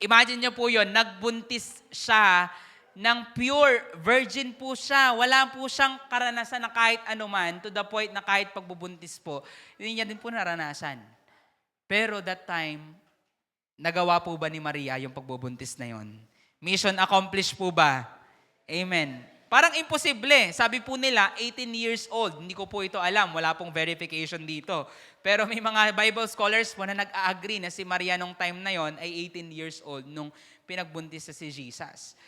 Imagine niyo po yun, nagbuntis siya ng pure virgin po siya. Wala po siyang karanasan na kahit anuman, to the point na kahit pagbubuntis po, hindi niya din po naranasan. Pero that time, nagawa po ba ni Maria yung pagbubuntis na yon? Mission accomplished po ba? Amen. Parang imposible. Sabi po nila, 18 years old. Hindi ko po ito alam. Wala pong verification dito. Pero may mga Bible scholars po na nag-agree na si Maria nung time na yon ay 18 years old nung pinagbuntis sa si Jesus.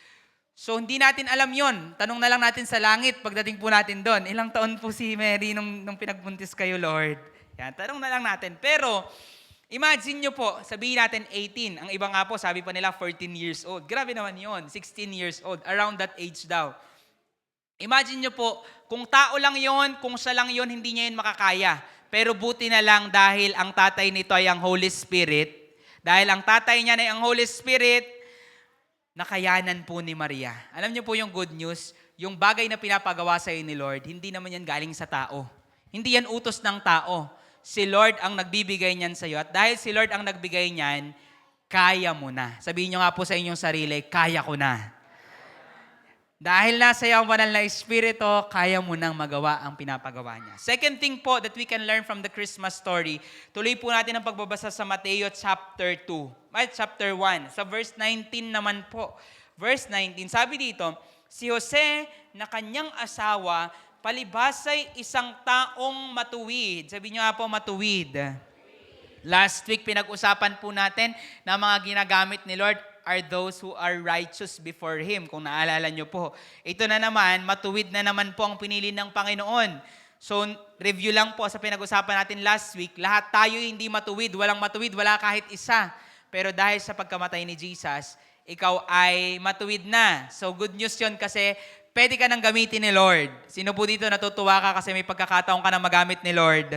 So hindi natin alam yon. Tanong na lang natin sa langit pagdating po natin doon. Ilang taon po si Mary nung pinagbuntis kayo, Lord? Yan, tanong na lang natin. Pero imagine nyo po, sabihin natin 18. Ang iba nga po, sabi pa nila 14 years old. Grabe naman yon, 16 years old. Around that age daw. Imagine nyo po, kung tao lang yon, kung siya lang yon, hindi niya yun makakaya. Pero buti na lang dahil ang tatay nito ay ang Holy Spirit. Dahil ang tatay niya ay ang Holy Spirit, nakayanan po ni Maria. Alam niyo po yung good news, yung bagay na pinapagawa sa iyo ni Lord, hindi naman yan galing sa tao. Hindi yan utos ng tao. Si Lord ang nagbibigay niyan sa iyo. At dahil si Lord ang nagbigay niyan, kaya mo na. Sabihin niyo nga po sa inyong sarili, kaya ko na. Dahil nasa iyo ang banal na Espiritu, kaya mo nang magawa ang pinapagawa niya. Second thing po that we can learn from the Christmas story, tuloy po natin ang pagbabasa sa Mateo chapter 1. Sa verse 19 naman po. Verse 19, sabi dito, si Jose na kanyang asawa, palibhasay isang taong matuwid. Sabi niyo nga po, matuwid. Last week, pinag-usapan po natin na mga ginagamit ni Lord are those who are righteous before Him. Kung naalala nyo po. Ito na naman, matuwid na naman po ang pinili ng Panginoon. So, review lang po sa pinag-usapan natin last week. Lahat tayo hindi matuwid. Walang matuwid, wala kahit isa. Pero dahil sa pagkamatay ni Jesus, ikaw ay matuwid na. So, good news yun kasi pwede ka nang gamitin ni Lord. Sino po dito natutuwa ka kasi may pagkakataon ka na magamit ni Lord?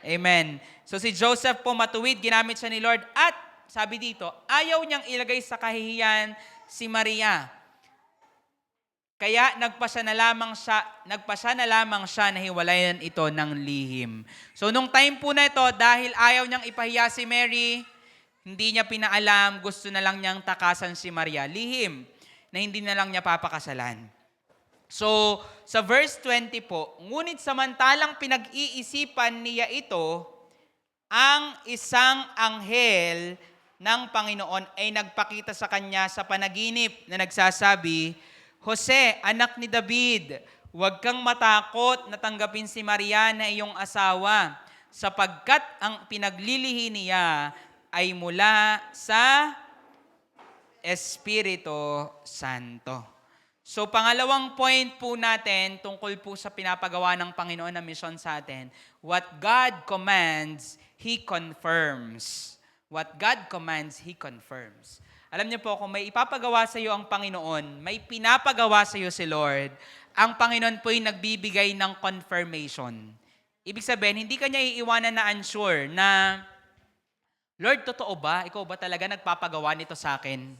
Amen. So, si Joseph po matuwid, ginamit siya ni Lord at sabi dito, ayaw niyang ilagay sa kahihiyan si Maria. Kaya nagpasya na lamang siya na hiwalayan ito ng lihim. So nung time po na ito, dahil ayaw niyang ipahiya si Mary, hindi niya pinaalam, gusto na lang niyang takasan si Maria. Lihim, na hindi na lang niya papakasalan. So, sa verse 20 po, ngunit samantalang pinag-iisipan niya ito, ang isang anghel ng Panginoon ay nagpakita sa kanya sa panaginip na nagsasabi, Jose, anak ni David, huwag kang matakot na tanggapin si Maria na iyong asawa, sapagkat ang pinaglilihi niya ay mula sa Espiritu Santo. So pangalawang point po natin tungkol po sa pinapagawa ng Panginoon na misyon sa atin, what God commands, He confirms. What God commands, He confirms. Alam niyo po, kung may ipapagawa sa iyo ang Panginoon, may pinapagawa sa iyo si Lord, ang Panginoon po ay nagbibigay ng confirmation. Ibig sabihin, hindi ka niya iiwanan na unsure na, Lord, totoo ba? Ikaw ba talaga nagpapagawa nito sa akin?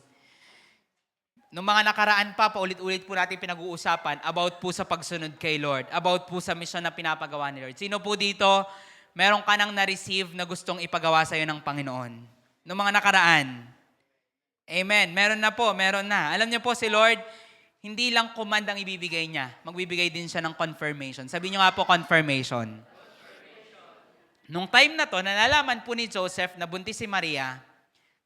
Noong mga nakaraan pa, paulit-ulit po natin pinag-uusapan about po sa pagsunod kay Lord, about po sa mission na pinapagawa ni Lord. Sino po dito, meron ka nang na-receive na gustong ipagawa sa iyo ng Panginoon? Noong mga nakaraan. Amen. Meron na po, meron na. Alam niyo po si Lord, hindi lang command ang ibibigay niya. Magbibigay din siya ng confirmation. Sabi niyo nga po, confirmation. Nung time na to, nalalaman po ni Joseph na buntis si Maria,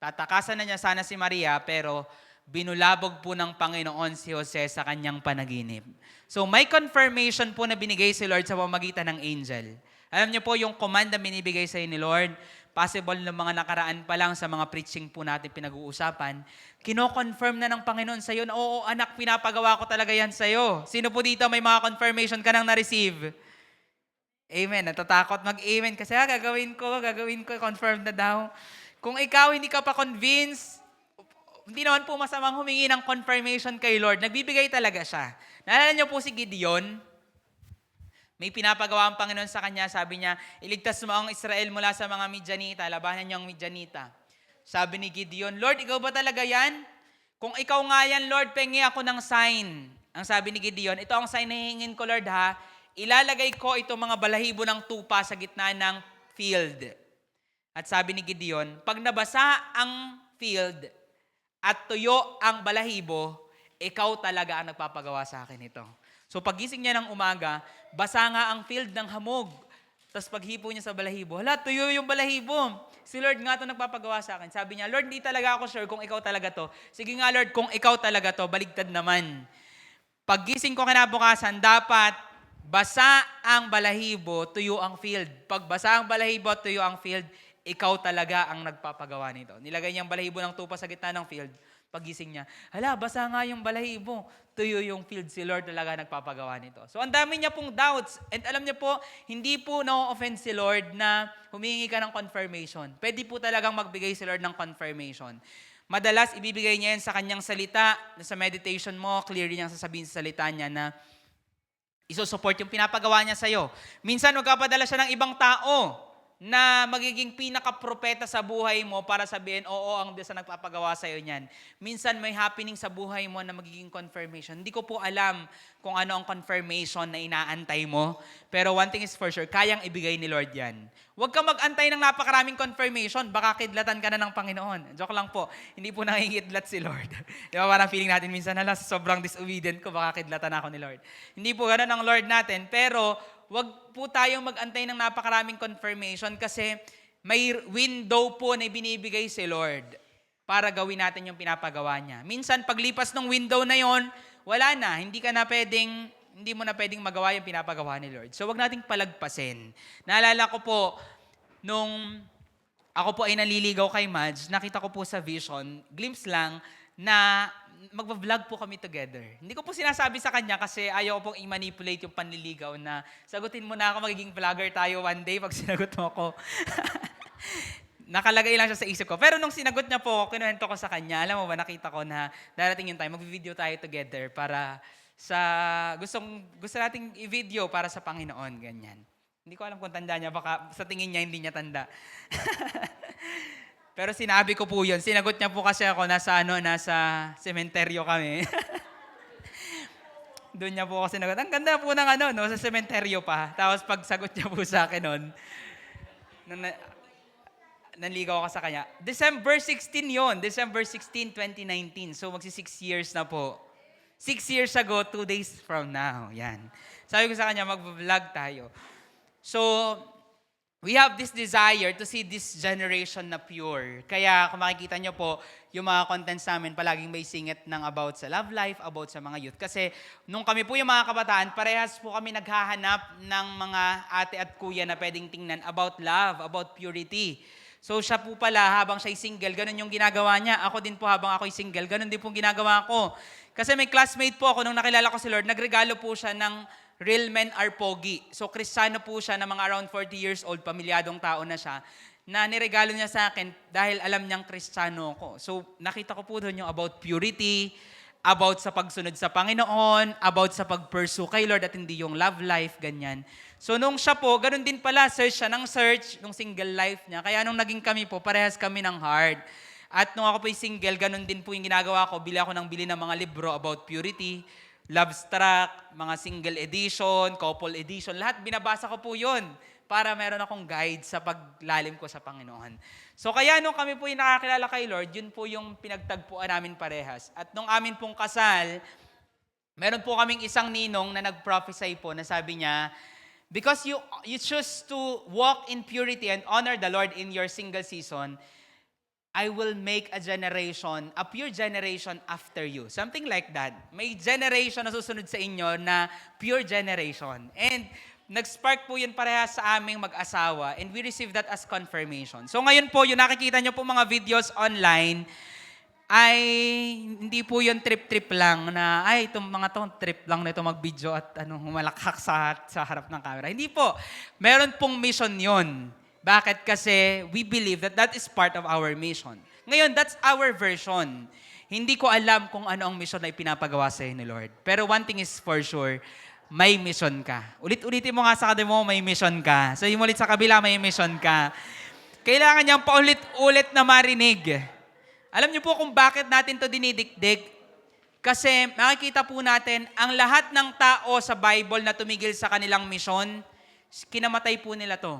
tatakasan na niya sana si Maria, pero binulabog po ng Panginoon si Jose sa kanyang panaginip. So may confirmation po na binigay si Lord sa pamamagitan ng angel. Alam niyo po yung command na binibigay sa ni Lord, possible ng mga nakaraan pa lang sa mga preaching po natin pinag-uusapan, kino-confirm na ng Panginoon sa iyo na, oo anak, pinapagawa ko talaga yan sa iyo. Sino po dito may mga confirmation ka nang na-receive? Amen. Natatakot mag-amen kasi gagawin ko, confirm na daw. Kung ikaw hindi ka pa convinced, hindi naman po masamang humingi ng confirmation kay Lord. Nagbibigay talaga siya. Naalala niyo po si Gideon? May pinapagawa ang Panginoon sa kanya. Sabi niya, iligtas mo ang Israel mula sa mga Midianita. Labanan niyo ang Midianita. Sabi ni Gideon, Lord, ikaw ba talaga yan? Kung ikaw nga yan, Lord, pengi ako ng sign. Ang sabi ni Gideon, ito ang sign na hihingin ko, Lord, ha? Ilalagay ko itong mga balahibo ng tupa sa gitna ng field. At sabi ni Gideon, pag nabasa ang field at tuyo ang balahibo, ikaw talaga ang nagpapagawa sa akin ito. So pagising niya ng umaga, basa nga ang field ng hamog. Tapos paghipo niya sa balahibo, hala, tuyo yung balahibo. Si Lord nga ito nagpapagawa sa akin. Sabi niya, Lord, di talaga ako sure kung ikaw talaga to. Sige nga, Lord, kung ikaw talaga to, baligtad naman. Paggising ko kinabukasan, dapat basa ang balahibo, tuyo ang field. Pag basa ang balahibo, tuyo ang field, ikaw talaga ang nagpapagawa nito. Nilagay niya ang balahibo ng tupa sa gitna ng field. Pagising niya, hala, basa nga yung balahibo. Tuyo yung field, si Lord talaga nagpapagawa nito. So, ang dami niya pong doubts. And alam niyo po, hindi po na-offend si Lord na humingi ka ng confirmation. Pwede po talagang magbigay si Lord ng confirmation. Madalas, ibibigay niya yan sa kanyang salita. Sa meditation mo, clearly niyang sasabihin sa salita niya na isusupport yung pinapagawa niya sa'yo. Minsan, magkapadala siya ng ibang tao na magiging pinaka-propeta sa buhay mo para sabihin, oo, ang Diyos na nagpapagawa sa'yo niyan. Minsan may happening sa buhay mo na magiging confirmation. Hindi ko po alam kung ano ang confirmation na inaantay mo. Pero one thing is for sure, kayang ibigay ni Lord yan. Huwag kang mag-antay ng napakaraming confirmation. Baka kidlatan ka na ng Panginoon. Joke lang po. Hindi po nakikidlat si Lord. Di ba parang feeling natin minsan, hala, sobrang disobedient ko, baka kidlatan ako ni Lord. Hindi po ganun ang Lord natin. Pero wag po tayong mag-antay ng napakaraming confirmation kasi may window po na binibigay si Lord para gawin natin yung pinapagawa niya. Minsan, paglipas ng window na yon, wala na. Hindi mo na pwedeng magawa yung pinapagawa ni Lord. So, wag nating palagpasin. Naalala ko po, nung ako po ay naliligaw kay Madge, nakita ko po sa vision, glimpse lang, na magva-vlog po kami together. Hindi ko po sinasabi sa kanya kasi ayaw ko pong i-manipulate yung panliligaw na sagutin mo na ako, magiging vlogger tayo one day pag sinagot mo ako. Nakalagay lang siya sa isip ko. Pero nung sinagot niya po, kinuwento ko sa kanya, alam mo ba, nakita ko na darating yung time, mag-video tayo together para sa gusto nating i-video para sa Panginoon, ganyan. Hindi ko alam kung tanda niya, baka sa tingin niya hindi niya tanda. Pero sinabi ko po yun. Sinagot niya po kasi ako, nasa sementeryo kami. Doon niya po ako sinagot. Ang ganda po ng sa sementeryo pa. Tapos pagsagot niya po sa akin noon, nanligaw ako sa kanya. December 16 yon, December 16, 2019. So magsi 6 years na po. 6 years ago, 2 days from now. Yan. Sabi ko sa kanya, mag-vlog tayo. So, we have this desire to see this generation na pure. Kaya kung makikita nyo po, yung mga contents namin palaging may singit ng about sa love life, about sa mga youth. Kasi nung kami po yung mga kabataan, parehas po kami naghahanap ng mga ate at kuya na pwedeng tingnan about love, about purity. So siya po pala, habang siya'y single, ganun yung ginagawa niya. Ako din po habang ako'y single, ganun din po ginagawa ko. Kasi may classmate po ako, nung nakilala ko si Lord, nagregalo po siya ng Real Men Are Pogi. So, Kristiyano po siya na mga around 40 years old, pamilyadong tao na siya, na niregalo niya sa akin dahil alam niyang Kristiyano ko. So, nakita ko po doon yung about purity, about sa pagsunod sa Panginoon, about sa pag-pursue kay Lord at hindi yung love life, ganyan. So, nung siya po, ganun din pala, search siya ng search, nung single life niya. Kaya nung naging kami po, parehas kami ng heart. At nung ako po yung single, ganun din po yung ginagawa ko, bili ako ng bili ng mga libro about purity, Lovestruck, mga single edition, couple edition, lahat binabasa ko po yun para meron akong guide sa paglalim ko sa Panginoon. So kaya nung kami po yung nakakilala kay Lord, yun po yung pinagtagpuan namin parehas. At nung amin pong kasal, Meron po kaming isang ninong na nag-prophesy po na sabi niya, because you choose to walk in purity and honor the Lord in your single season, I will make a pure generation after you. Something like that. May generation na susunod sa inyo na pure generation. And nag-spark po yun parehas sa aming mag-asawa and we received that as confirmation. So ngayon po, yung nakikita nyo po mga videos online, ay hindi po yun trip-trip lang na, ay, itong mga to, trip lang na ito mag-video at humalakak sa harap ng camera. Hindi po. Meron pong mission yun. Bakit? Kasi we believe that that is part of our mission. Ngayon, that's our version. Hindi ko alam kung ano ang mission na ipinapagawa sa ni Lord. Pero one thing is for sure, may mission ka. Ulit-ulitin mo nga sa kademo, may mission ka. So yung ulit sa kabila, may mission ka. Kailangan niyang paulit-ulit na marinig. Alam niyo po kung bakit natin to dinidikdik? Kasi makikita po natin, ang lahat ng tao sa Bible na tumigil sa kanilang mission, kinamatay po nila to.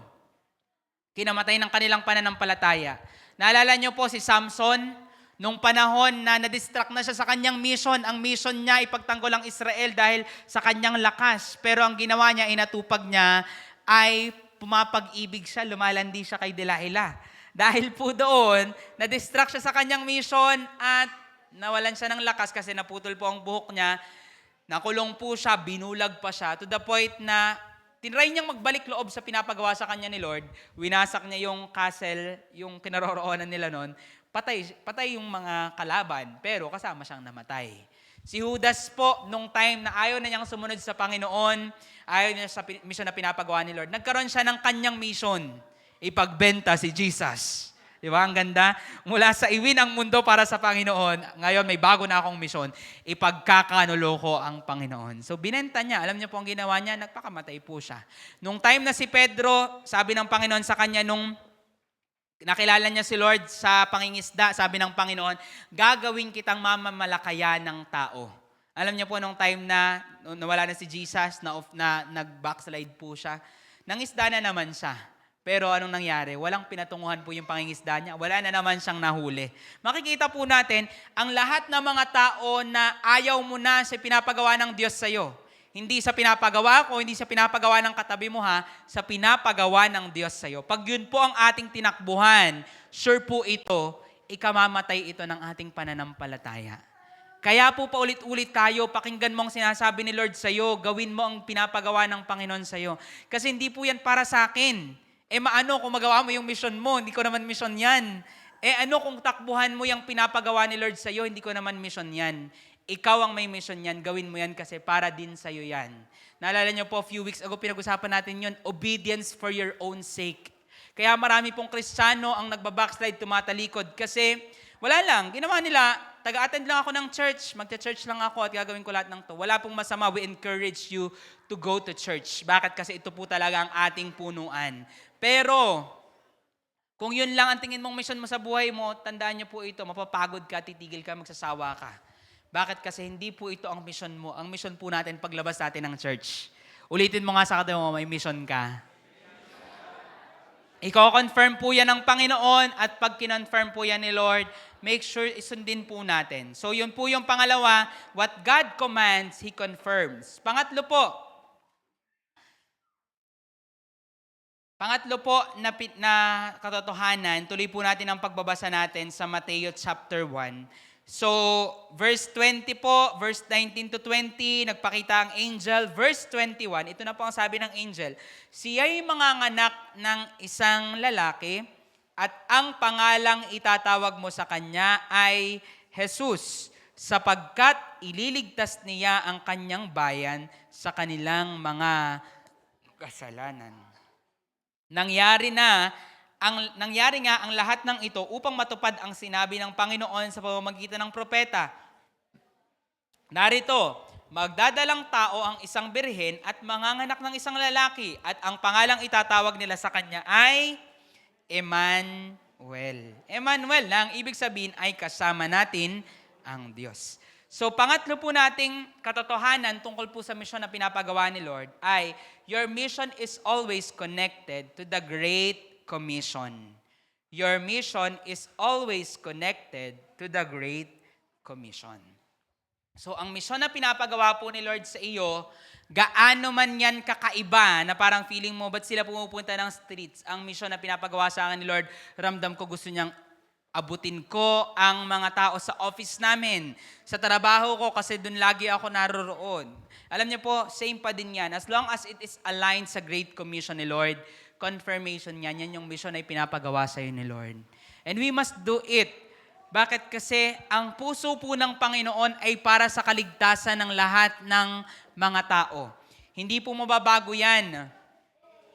Kinamatay ng kanilang pananampalataya. Naalala niyo po si Samson, nung panahon na na-distract na siya sa kanyang mission, ang mission niya ipagtanggol ang Israel dahil sa kanyang lakas. Pero ang ginawa niya, inatupag niya, ay pumapag-ibig siya, lumalandi siya kay Delilah. Dahil po doon, na-distract siya sa kanyang mission at nawalan siya ng lakas kasi naputol po ang buhok niya, nakulong po siya, binulag pa siya, to the point na tinry niyang magbalik loob sa pinapagawa sa kanya ni Lord, winasak niya yung castle, yung kinaroroonan nila noon, patay yung mga kalaban, pero kasama siyang namatay. Si Judas po, nung time na ayaw na niyang sumunod sa Panginoon, ayaw niya sa mission na pinapagawa ni Lord, nagkaroon siya ng kanyang mission, ipagbenta si Jesus. Di ba? Ang ganda. Mula sa iwin ang mundo para sa Panginoon, ngayon may bago na akong misyon, ipagkakanulo ang Panginoon. So binenta niya. Alam niyo po ang ginawa niya, nagpakamatay po siya. Nung time na si Pedro, sabi ng Panginoon sa kanya, nung nakilala niya si Lord sa pangingisda, sabi ng Panginoon, gagawin kitang mamamalakaya ng tao. Alam niyo po nung time na nawala na si Jesus, na nag-backslide po siya, nangisda na naman siya. Pero anong nangyari? Walang pinatunguhan po yung pangingisda niya. Wala na naman siyang nahuli. Makikita po natin, ang lahat ng mga tao na ayaw mo na sa pinapagawa ng Diyos sa'yo. Hindi sa pinapagawa ko, hindi sa pinapagawa ng katabi mo ha, sa pinapagawa ng Diyos sa'yo. Pag yun po ang ating tinakbuhan, sure po ito, ikamamatay ito ng ating pananampalataya. Kaya po paulit-ulit tayo, pakinggan mo ang sinasabi ni Lord sa'yo, gawin mo ang pinapagawa ng Panginoon sa'yo. Kasi hindi po yan para sa akin. Maano kung magawa mo yung mission mo, hindi ko naman mission yan. Ano kung takbuhan mo yung pinapagawa ni Lord sa'yo, hindi ko naman mission yan. Ikaw ang may mission yan, gawin mo yan kasi para din sa'yo yan. Naalala niyo po, a few weeks ago, pinag-usapan natin yun, obedience for your own sake. Kaya marami pong Kristiyano ang nagbabackslide, tumatalikod kasi wala lang, ginawa nila, taga-attend lang ako ng church, magta-church lang ako at gagawin ko lahat ng to. Wala pong masama, we encourage you to go to church. Bakit? Kasi ito po talaga ang ating punuan. Pero, kung yun lang ang tingin mong mission mo sa buhay mo, tandaan niyo po ito, mapapagod ka, titigil ka, magsasawa ka. Bakit? Kasi hindi po ito ang mission mo. Ang mission po natin, paglabas natin ng church. Ulitin mo nga sa katabi mo, may mission ka. Iko-confirm po yan ng Panginoon at pag kinonfirm po yan ni Lord, make sure isundin po natin. So yun po yung pangalawa, what God commands, He confirms. Pangatlo po na katotohanan, tuloy po natin ang pagbabasa natin sa Mateo chapter 1. So, verse 20 po, verse 19 to 20, nagpakita ang angel. Verse 21, ito na po ang sabi ng angel. Siya'y manganganak ng isang lalaki at ang pangalang itatawag mo sa kanya ay Jesus, sapagkat ililigtas niya ang kanyang bayan sa kanilang mga kasalanan. Nangyari nga ang lahat ng ito upang matupad ang sinabi ng Panginoon sa pamamagitan ng propeta. Narito, magdadalang tao ang isang birhen at manganganak ng isang lalaki at ang pangalang itatawag nila sa kanya ay Emmanuel. Emmanuel na ang ibig sabihin ay kasama natin ang Diyos. So pangatlo po nating katotohanan tungkol po sa misyon na pinapagawa ni Lord ay your mission is always connected to the Great Commission. Your mission is always connected to the Great Commission. So ang misyon na pinapagawa po ni Lord sa iyo, gaano man yan kakaiba na parang feeling mo, ba't sila pumupunta ng streets? Ang misyon na pinapagawa sa akin ni Lord, ramdam ko gusto niyang abutin ko ang mga tao sa office namin, sa trabaho ko kasi doon lagi ako naroroon. Alam niyo po, same pa din yan. As long as it is aligned sa Great Commission ni Lord, confirmation yan, yan yung mission na pinapagawa sa iyo ni Lord. And we must do it. Bakit? Kasi ang puso po ng Panginoon ay para sa kaligtasan ng lahat ng mga tao. Hindi po mababago yan.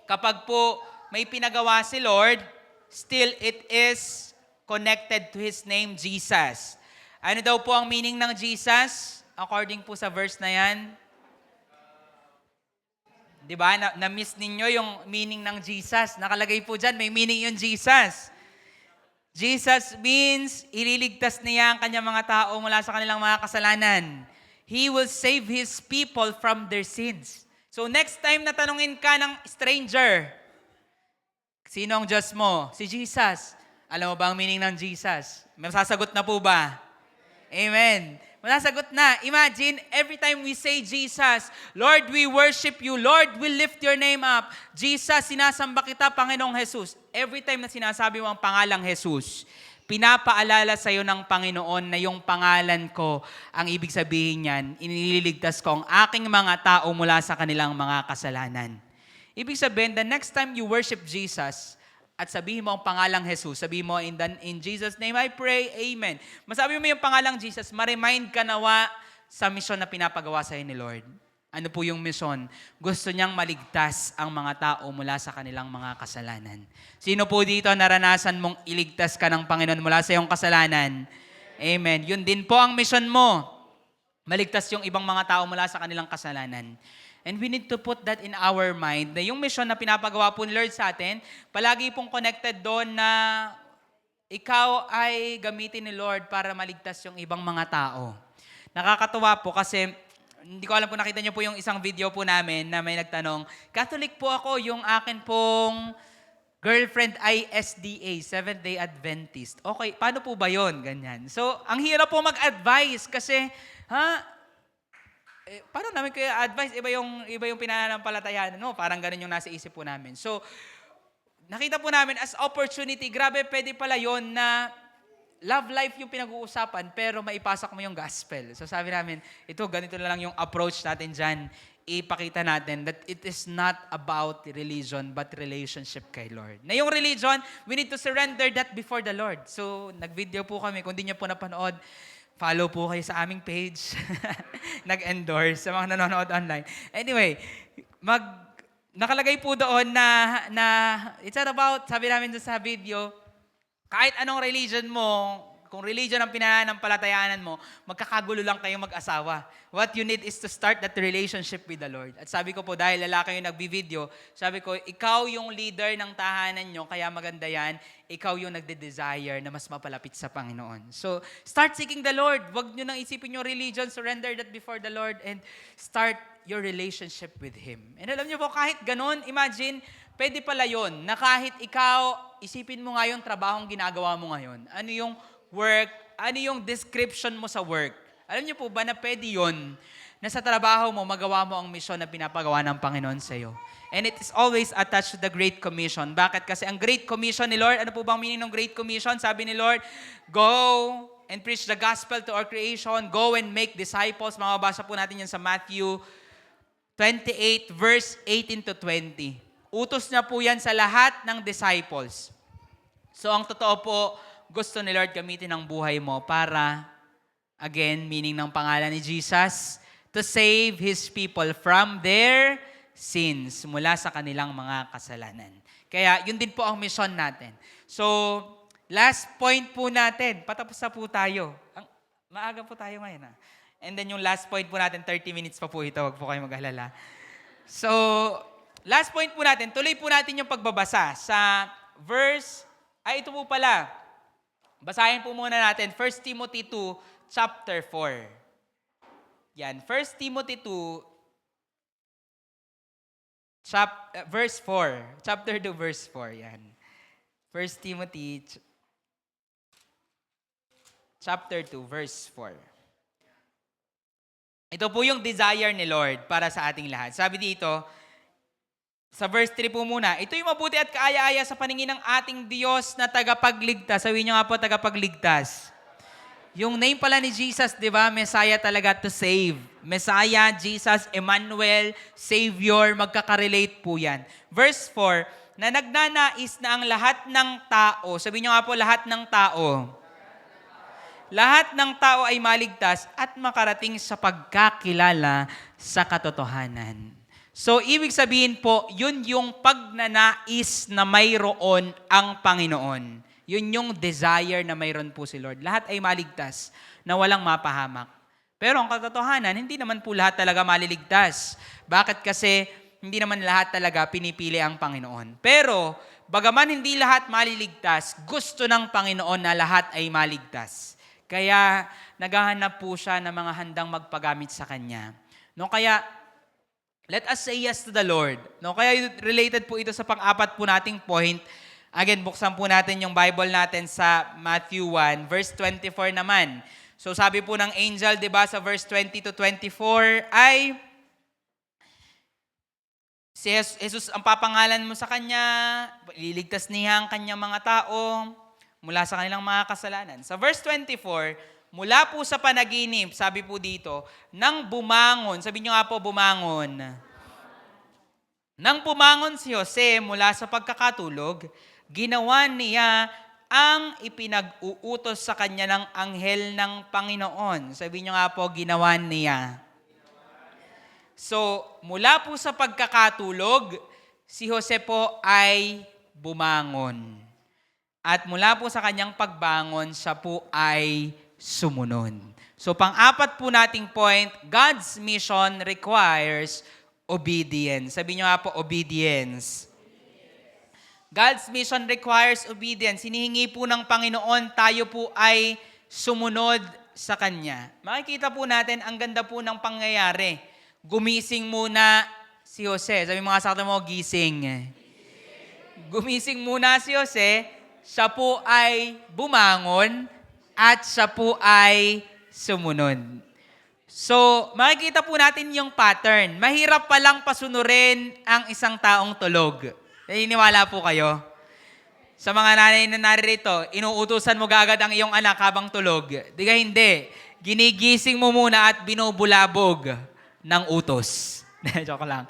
Kapag po may pinagawa si Lord, still it is connected to His name, Jesus. Ano daw po ang meaning ng Jesus? According po sa verse na yan. Di ba? Na-miss ninyo yung meaning ng Jesus. Nakalagay po dyan, may meaning yung Jesus. Jesus means, ililigtas niya ang kanyang mga tao mula sa kanilang mga kasalanan. He will save His people from their sins. So next time na tanungin ka ng stranger, sino ang Diyos mo? Si Jesus. Alam mo ba ang meaning ng Jesus? Masasagot na po ba? Amen. Masasagot na. Imagine, every time we say Jesus, Lord, we worship you. Lord, we lift your name up. Jesus, sinasamba kita, Panginoong Jesus. Every time na sinasabi mo ang pangalang Jesus, pinapaalala sa iyo ng Panginoon na yung pangalan ko, ang ibig sabihin niyan, iniligtas ko ang aking mga tao mula sa kanilang mga kasalanan. Ibig sabihin, the next time you worship Jesus, at sabihin mo ang pangalang Jesus, sabihin mo, in Jesus' name I pray, Amen. Masabi mo yung pangalang Jesus, ma-remind ka nawa sa misyon na pinapagawa sa ni Lord. Ano po yung misyon? Gusto niyang maligtas ang mga tao mula sa kanilang mga kasalanan. Sino po dito naranasan mong iligtas ka ng Panginoon mula sa iyong kasalanan? Amen. Yun din po ang misyon mo. Maligtas yung ibang mga tao mula sa kanilang kasalanan. And we need to put that in our mind na yung mission na pinapagawa po ni Lord sa atin, palagi pong connected doon na ikaw ay gamitin ni Lord para maligtas yung ibang mga tao. Nakakatuwa po kasi hindi ko alam kung nakita niyo po yung isang video po namin na may nagtanong, Catholic po ako, yung akin pong girlfriend ay SDA, Seventh-day Adventist. Okay, paano po ba yon? Ganyan. So, ang hirap po mag-advise kasi, paano namin kayo advice? Iba yung pinanampalatayaan, no? Parang ganun yung nasa isip po namin. So, nakita po namin as opportunity, grabe pwede pala yon na love life yung pinag-uusapan, pero maipasok mo yung gospel. So sabi namin, ito, ganito na lang yung approach natin dyan. Ipakita natin that it is not about religion, but relationship kay Lord. Na yung religion, we need to surrender that before the Lord. So, nag-video po kami. Kung di niyo po napanood, follow po kayo sa aming page. Nag-endorse sa mga nanonood online. Anyway, nakalagay po doon na it's not about, sabi namin doon sa video, kahit anong religion mo, kung religion ang pinanampalatayaan mo, magkakagulo lang kayong mag-asawa. What you need is to start that relationship with the Lord. At sabi ko po, dahil lalaki yung nagbi-video, sabi ko, ikaw yung leader ng tahanan nyo, kaya maganda yan, ikaw yung nagde-desire na mas mapalapit sa Panginoon. So, start seeking the Lord. Huwag nyo nang isipin yung religion, surrender that before the Lord, and start your relationship with Him. And alam nyo po, kahit ganun, imagine, pwede pala yun, na kahit ikaw, isipin mo nga yung trabahong ginagawa mo ngayon. Ano yung work, ano yung description mo sa work. Alam niyo po ba na pwede yun, na sa trabaho mo, magawa mo ang misyon na pinapagawa ng Panginoon sa iyo. And it is always attached to the Great Commission. Bakit? Kasi ang Great Commission ni Lord, ano po bang meaning ng Great Commission? Sabi ni Lord, go and preach the gospel to our creation, go and make disciples. Mababasa po natin yan sa Matthew 28, verse 18 to 20. Utos niya po yan sa lahat ng disciples. So ang totoo po, gusto ni Lord gamitin ang buhay mo para, again, meaning ng pangalan ni Jesus, to save His people from their sins, mula sa kanilang mga kasalanan. Kaya, yun din po ang mission natin. So, last point po natin, patapos na po tayo. Maaga po tayo ngayon. And then yung last point po natin, 30 minutes pa po ito, wag po kayo mag-alala. So, last point po natin, tuloy po natin yung pagbabasa sa verse, ito po pala, basahin po muna natin, 1 Timothy 2, chapter 4. Yan, 1 Timothy 2, verse 4. Chapter 2, verse 4. Yan. 1 Timothy, chapter 2, verse 4. Ito po yung desire ni Lord para sa ating lahat. Sabi dito, sa verse 3 po muna, ito'y mabuti at kaaya-aya sa paningin ng ating Diyos na tagapagligtas. Sabihin niyo nga po, tagapagligtas. Yung name pala ni Jesus, di ba? Messiah talaga to save. Messiah, Jesus, Emmanuel, Savior, magkakarelate po yan. Verse 4, na nagnanais na ang lahat ng tao, sabihin niyo nga po, lahat ng tao, lahat ng tao ay maligtas at makarating sa pagkakilala sa katotohanan. So, ibig sabihin po, yun yung pagnanais na mayroon ang Panginoon. Yun yung desire na mayroon po si Lord. Lahat ay maligtas na walang mapahamak. Pero ang katotohanan, hindi naman po lahat talaga maliligtas. Bakit? Kasi hindi naman lahat talaga pinipili ang Panginoon. Pero, bagaman hindi lahat maliligtas, gusto ng Panginoon na lahat ay maligtas. Kaya naghahanap po siya ng mga handang magpagamit sa Kanya. No, kaya let us say yes to the Lord. No, kaya related po ito sa pang-apat po nating point. Again, buksan po natin yung Bible natin sa Matthew 1, verse 24 naman. So sabi po ng angel, 'di ba, sa verse 20 to 24 ay si Jesus ang papangalan mo sa Kanya, liligtas niya ang Kanyang mga tao mula sa kanilang mga kasalanan. Sa verse 24, mula po sa panaginip, sabi po dito, nang bumangon, sabi niyo nga po, bumangon. Nang bumangon si Jose mula sa pagkakatulog, ginawa niya ang ipinag-uutos sa kanya ng anghel ng Panginoon. Sabi niyo nga po, ginawa niya. So, mula po sa pagkakatulog, si Jose po ay bumangon. At mula po sa kanyang pagbangon, siya po ay sumunod. So, pang-apat po nating point, God's mission requires obedience. Sabi niyo nga po, obedience. God's mission requires obedience. Hinihingi po ng Panginoon, tayo po ay sumunod sa Kanya. Makikita po natin, ang ganda po ng pangyayari. Gumising muna si Jose. Sabi mga sakto mo, gising. Gumising muna si Jose, siya po ay bumangon at siya po ay sumunod. So, makikita po natin yung pattern. Mahirap palang pasunurin ang isang taong tulog. Naniniwala po kayo? Sa mga nanay na naririto, inuutusan mo agad ang iyong anak habang tulog. Di ka hindi. Ginigising mo muna at binubulabog ng utos. Joke lang.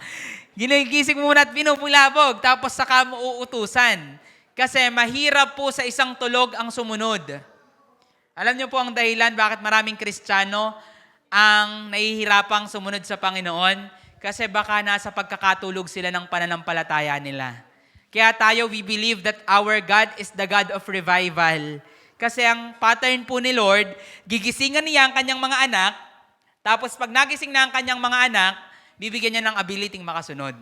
Ginigising mo muna at binubulabog, tapos saka mo uutusan. Kasi mahirap po sa isang tulog ang sumunod. Alam niyo po ang dahilan bakit maraming Kristiyano ang nahihirapang sumunod sa Panginoon? Kasi baka nasa pagkakatulog sila ng pananampalataya nila. Kaya tayo, we believe that our God is the God of revival. Kasi ang pattern po ni Lord, gigisingan niya ang kanyang mga anak, tapos pag nagising na ang kanyang mga anak, bibigyan niya ng ability makasunod.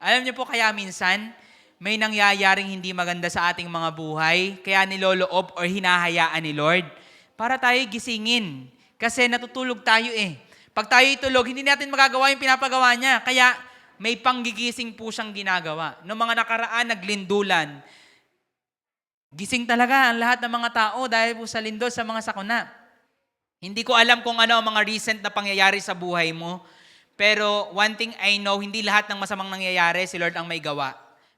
Alam niyo po kaya minsan, may nangyayaring hindi maganda sa ating mga buhay, kaya niloloob or hinahayaan ni Lord para tayo gisingin. Kasi natutulog tayo eh. Pag tayo itulog, hindi natin magagawa yung pinapagawa niya. Kaya may panggigising po siyang ginagawa. Noong mga nakaraan, naglindulan. Gising talaga ang lahat ng mga tao dahil po sa lindol, sa mga sakuna. Hindi ko alam kung ano ang mga recent na pangyayari sa buhay mo. Pero one thing I know, hindi lahat ng masamang nangyayari, si Lord ang may gawa.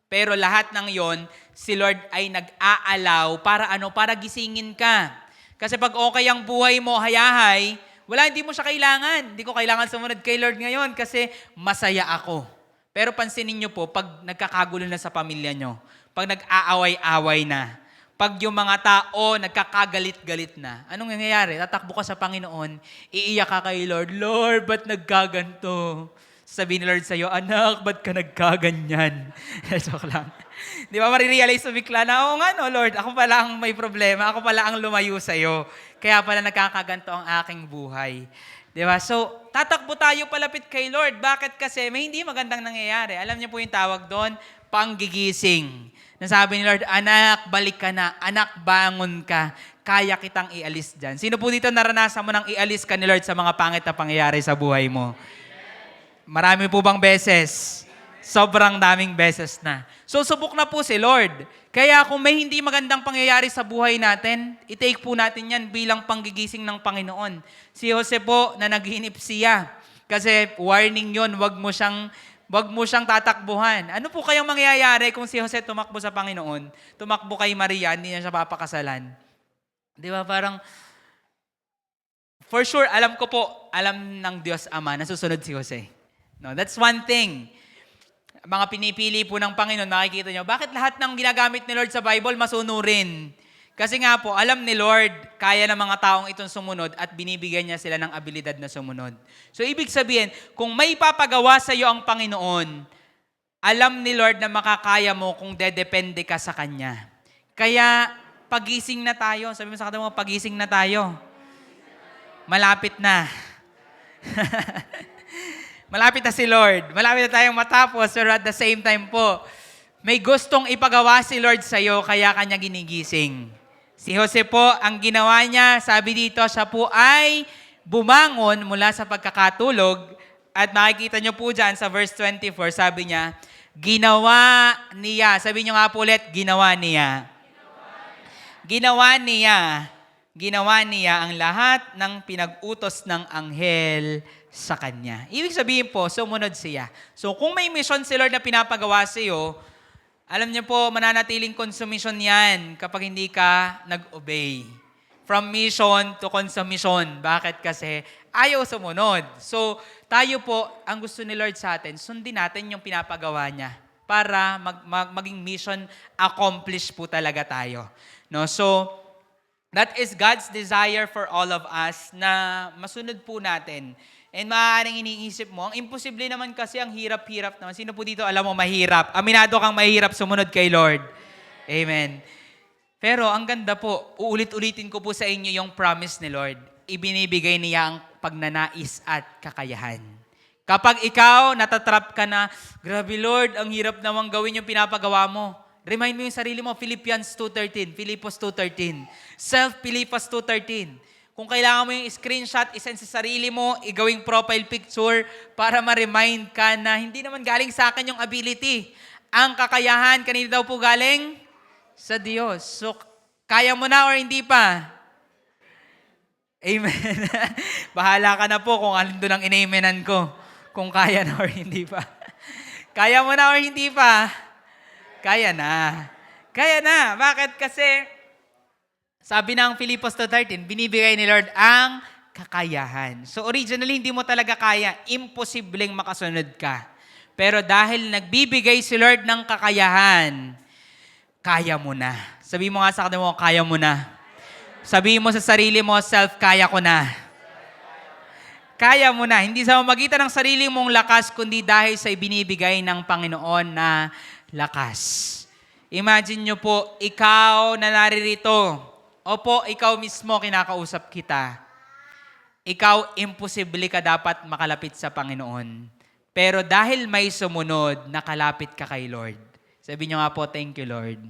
Pero lahat ng yon, si Lord ay nag-aalaw para ano? Para gisingin ka. Kasi pag okay ang buhay mo, hayahay, hindi mo siya kailangan. Hindi ko kailangan sumunod kay Lord ngayon kasi masaya ako. Pero pansinin niyo po, pag nagkakagulo na sa pamilya niyo, pag nag-aaway-away na, pag yung mga tao nagkakagalit-galit na, anong nangyayari? Tatakbo ka sa Panginoon, iiyak ka kay Lord, Lord, ba't nagkaganto? Sabihin ni Lord sa'yo, anak, ba't ka nagkaganyan? Joke lang. Di ba marirealize mo bigla na, oo nga no, Lord, ako pala ang may problema, ako pala ang lumayo sa'yo. Kaya pala nagkakaganto ang aking buhay. Di ba? So, tatakbo tayo palapit kay Lord. Bakit? Kasi may hindi magandang nangyayari. Alam niyo po yung tawag doon? Panggigising. Nasabi ni Lord, anak, balik ka na. Anak, bangon ka. Kaya kitang ialis dyan. Sino po dito naranasan mo nang ialis ka ni Lord sa mga pangit na pangyayari sa buhay mo? Marami po bang beses? Sobrang daming beses na. So, subok na po si Lord. Kaya kung may hindi magandang pangyayari sa buhay natin, i-take po natin yan bilang panggigising ng Panginoon. Si Jose po, na naghinip siya. Kasi warning yon, wag mo siyang tatakbuhan. Ano po kayang mangyayari kung si Jose tumakbo sa Panginoon, tumakbo kay Maria, hindi niya siya papakasalan? Di ba? Parang, for sure, alam ng Diyos Ama na susunod si Jose. No, that's one thing. Mga pinipili po ng Panginoon, makikita nyo, bakit lahat ng ginagamit ni Lord sa Bible masunurin? Kasi nga po, alam ni Lord, kaya ng mga taong itong sumunod at binibigyan niya sila ng abilidad na sumunod. So, ibig sabihin, kung may papagawa sa iyo ang Panginoon, alam ni Lord na makakaya mo kung dedepende ka sa Kanya. Kaya, pagising na tayo. Sabi mo sa katabi mo, pagising na tayo. Malapit na. Malapit na si Lord. Malapit na tayong matapos, pero at the same time po, may gustong ipagawa si Lord sa iyo, kaya kanya ginigising. Si Jose po, ang ginawa niya, sabi dito, siya po ay bumangon mula sa pagkakatulog, at makikita niyo po dyan sa verse 24, sabi niya, ginawa niya. Sabi niyo nga po ulit, ginawa niya. Ginawa niya. Ginawa niya ang lahat ng pinag-utos ng anghel sa kanya. Ibig sabihin po, sumunod siya. So kung may mission si Lord na pinapagawa sa iyo, alam niyo po, mananatiling consumption yan kapag hindi ka nag-obey. From mission to consumption. Bakit? Kasi ayaw sumunod. So tayo po, ang gusto ni Lord sa atin, sundin natin yung pinapagawa niya para maging mission accomplished po talaga tayo. No? So, that is God's desire for all of us na masunod po natin. And maaaring iniisip mo, ang imposible naman kasi ang hirap-hirap naman. Sino po dito alam mo mahirap? Aminado kang mahirap sumunod kay Lord. Amen. Pero ang ganda po, uulit-ulitin ko po sa inyo yung promise ni Lord. Ibinibigay niya ang pagnanais at kakayahan. Kapag ikaw, natatrap ka na, grabe Lord, ang hirap namang gawin yung pinapagawa mo. Remind mo yung sarili mo, Philippians 2:13, Philippos 2:13, Philippos 2:13. Kung kailangan mo yung screenshot, isend sa sarili mo, igawing profile picture para ma-remind ka na hindi naman galing sa akin yung ability. Ang kakayahan, kanina daw po galing sa Diyos. So, kaya mo na or hindi pa? Amen. Bahala ka na po kung alin doon ang inamenan ko. Kung kaya na or hindi pa. Kaya mo na or hindi pa? Kaya na. Kaya na. Bakit? Kasi, sabi ng Philippos 2:13, binibigay ni Lord ang kakayahan. So originally, hindi mo talaga kaya. Imposibleng makasunod ka. Pero dahil nagbibigay si Lord ng kakayahan, kaya mo na. Sabi mo nga sa kanila mo, kaya mo na. Sabi mo sa sarili mo, kaya ko na. Kaya mo na. Hindi sa magitan ng sarili mong lakas, kundi dahil sa ibinibigay ng Panginoon na lakas. Imagine nyo po, ikaw na naririto. Opo, ikaw mismo kinakausap kita. Ikaw, imposible ka dapat makalapit sa Panginoon. Pero dahil may sumunod, nakalapit ka kay Lord. Sabi niyo nga po, thank you, Lord.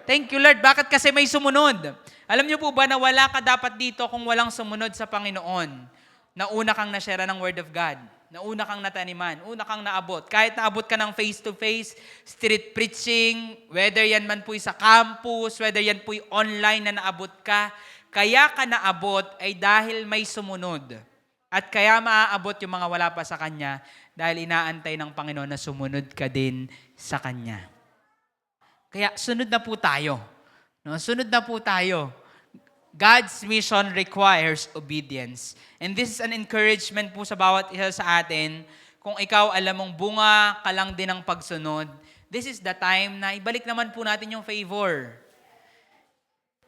Thank you, Lord. Bakit kasi may sumunod? Alam niyo po ba na wala ka dapat dito kung walang sumunod sa Panginoon? Nauna kang na-share ng Word of God. Nauna kang nataniman. Una kang naabot. Kahit naabot ka ng face-to-face, street preaching, whether yan man po'y sa campus, whether yan po'y online na naabot ka, kaya ka naabot ay dahil may sumunod. At kaya maaabot yung mga wala pa sa Kanya dahil inaantay ng Panginoon na sumunod ka din sa Kanya. Kaya sunod na po tayo. No? Sunod na po tayo. God's mission requires obedience. And this is an encouragement po sa bawat isa sa atin. Kung ikaw alam mong bunga ka lang din ng pagsunod, this is the time na ibalik naman po natin yung favor.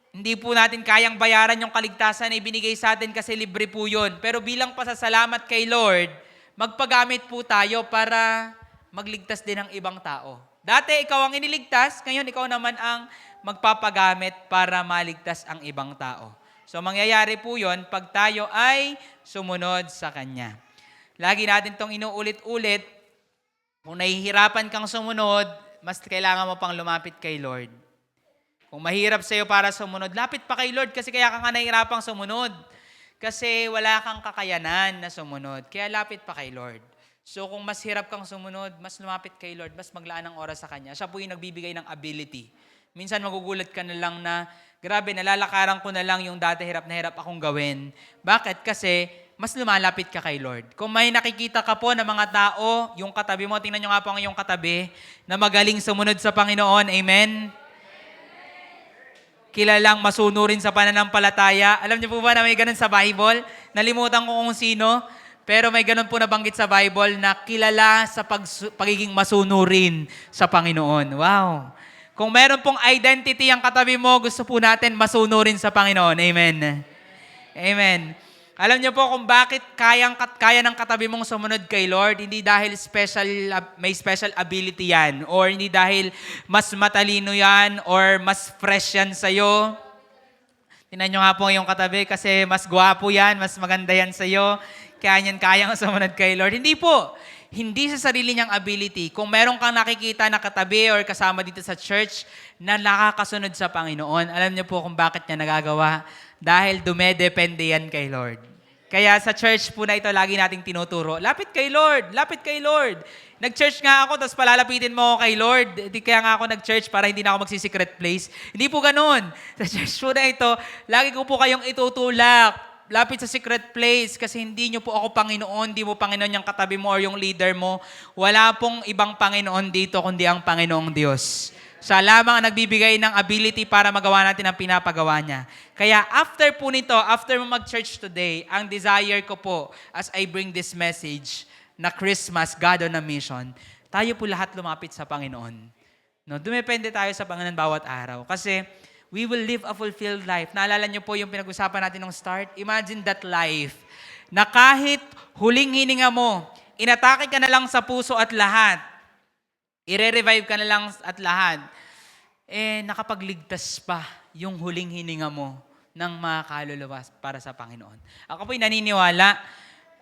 Hindi po natin kayang bayaran yung kaligtasan na ibinigay sa atin kasi libre po yun. Pero bilang pasasalamat kay Lord, magpagamit po tayo para magligtas din ng ibang tao. Dati ikaw ang iniligtas, ngayon ikaw naman ang magpapagamit para maligtas ang ibang tao. So mangyayari po yun pag tayo ay sumunod sa Kanya. Lagi natin itong inuulit-ulit. Kung nahihirapan kang sumunod, mas kailangan mo pang lumapit kay Lord. Kung mahirap sa'yo para sumunod, lapit pa kay Lord kasi kaya ka nga nahihirapang sumunod. Kasi wala kang kakayanan na sumunod. Kaya lapit pa kay Lord. So kung mas hirap kang sumunod, mas lumapit kay Lord, mas maglaan ng oras sa Kanya. Siya po yung nagbibigay ng ability. Minsan magugulat ka na lang na, grabe, nalalakaran ko na lang yung dati hirap na hirap akong gawin. Bakit? Kasi mas lumalapit ka kay Lord. Kung may nakikita ka po ng mga tao, yung katabi mo, tingnan nyo nga po ang iyong katabi, na magaling sumunod sa Panginoon. Amen? Kilalang masunurin sa pananampalataya. Alam niyo po ba na may ganun sa Bible? Nalimutan ko kung sino. Pero may ganun po nabanggit sa Bible na kilala sa pagiging masunurin sa Panginoon. Wow! Kung meron pong identity ang katabi mo, gusto po natin masunurin sa Panginoon. Amen. Amen. Alam niyo po kung bakit kaya ng katabi mong sumunod kay Lord, hindi dahil may special ability yan, or hindi dahil mas matalino yan, or mas fresh yan sa'yo. Tingnan nyo nga po yung katabi kasi mas gwapo yan, mas maganda yan sa'yo. Kayang sumunod kay Lord. Hindi po. Hindi sa sarili niyang ability. Kung meron kang nakikita na katabi or kasama dito sa church na nakakasunod sa Panginoon, alam niyo po kung bakit niya nagagawa. Dahil dumedepende yan kay Lord. Kaya sa church po na ito, lagi nating tinuturo, lapit kay Lord, lapit kay Lord. Nag-church nga ako, tapos palalapitin mo ako kay Lord. Kaya nga ako nag-church para hindi na ako magsi-secret place. Hindi po ganun. Sa church po na ito, lagi ko po kayong itutulak. Lapit sa secret place kasi hindi nyo po ako Panginoon, hindi mo Panginoon yung katabi mo or yung leader mo. Wala pong ibang Panginoon dito kundi ang Panginoong Diyos. Siya lamang ang nagbibigay ng ability para magawa natin ang pinapagawa niya. Kaya after po nito, after mo mag-church today, ang desire ko po as I bring this message na Christmas, God on a Mission, tayo po lahat lumapit sa Panginoon. No, dumepende tayo sa Panginoon bawat araw. Kasi we will live a fulfilled life. Naalala niyo po yung pinag-usapan natin nung start? Imagine that life na kahit huling hininga mo, inatake ka na lang sa puso at lahat, ire-revive ka na lang at lahat, nakapagligtas pa yung huling hininga mo ng mga kaluluwa para sa Panginoon. Ako po'y naniniwala.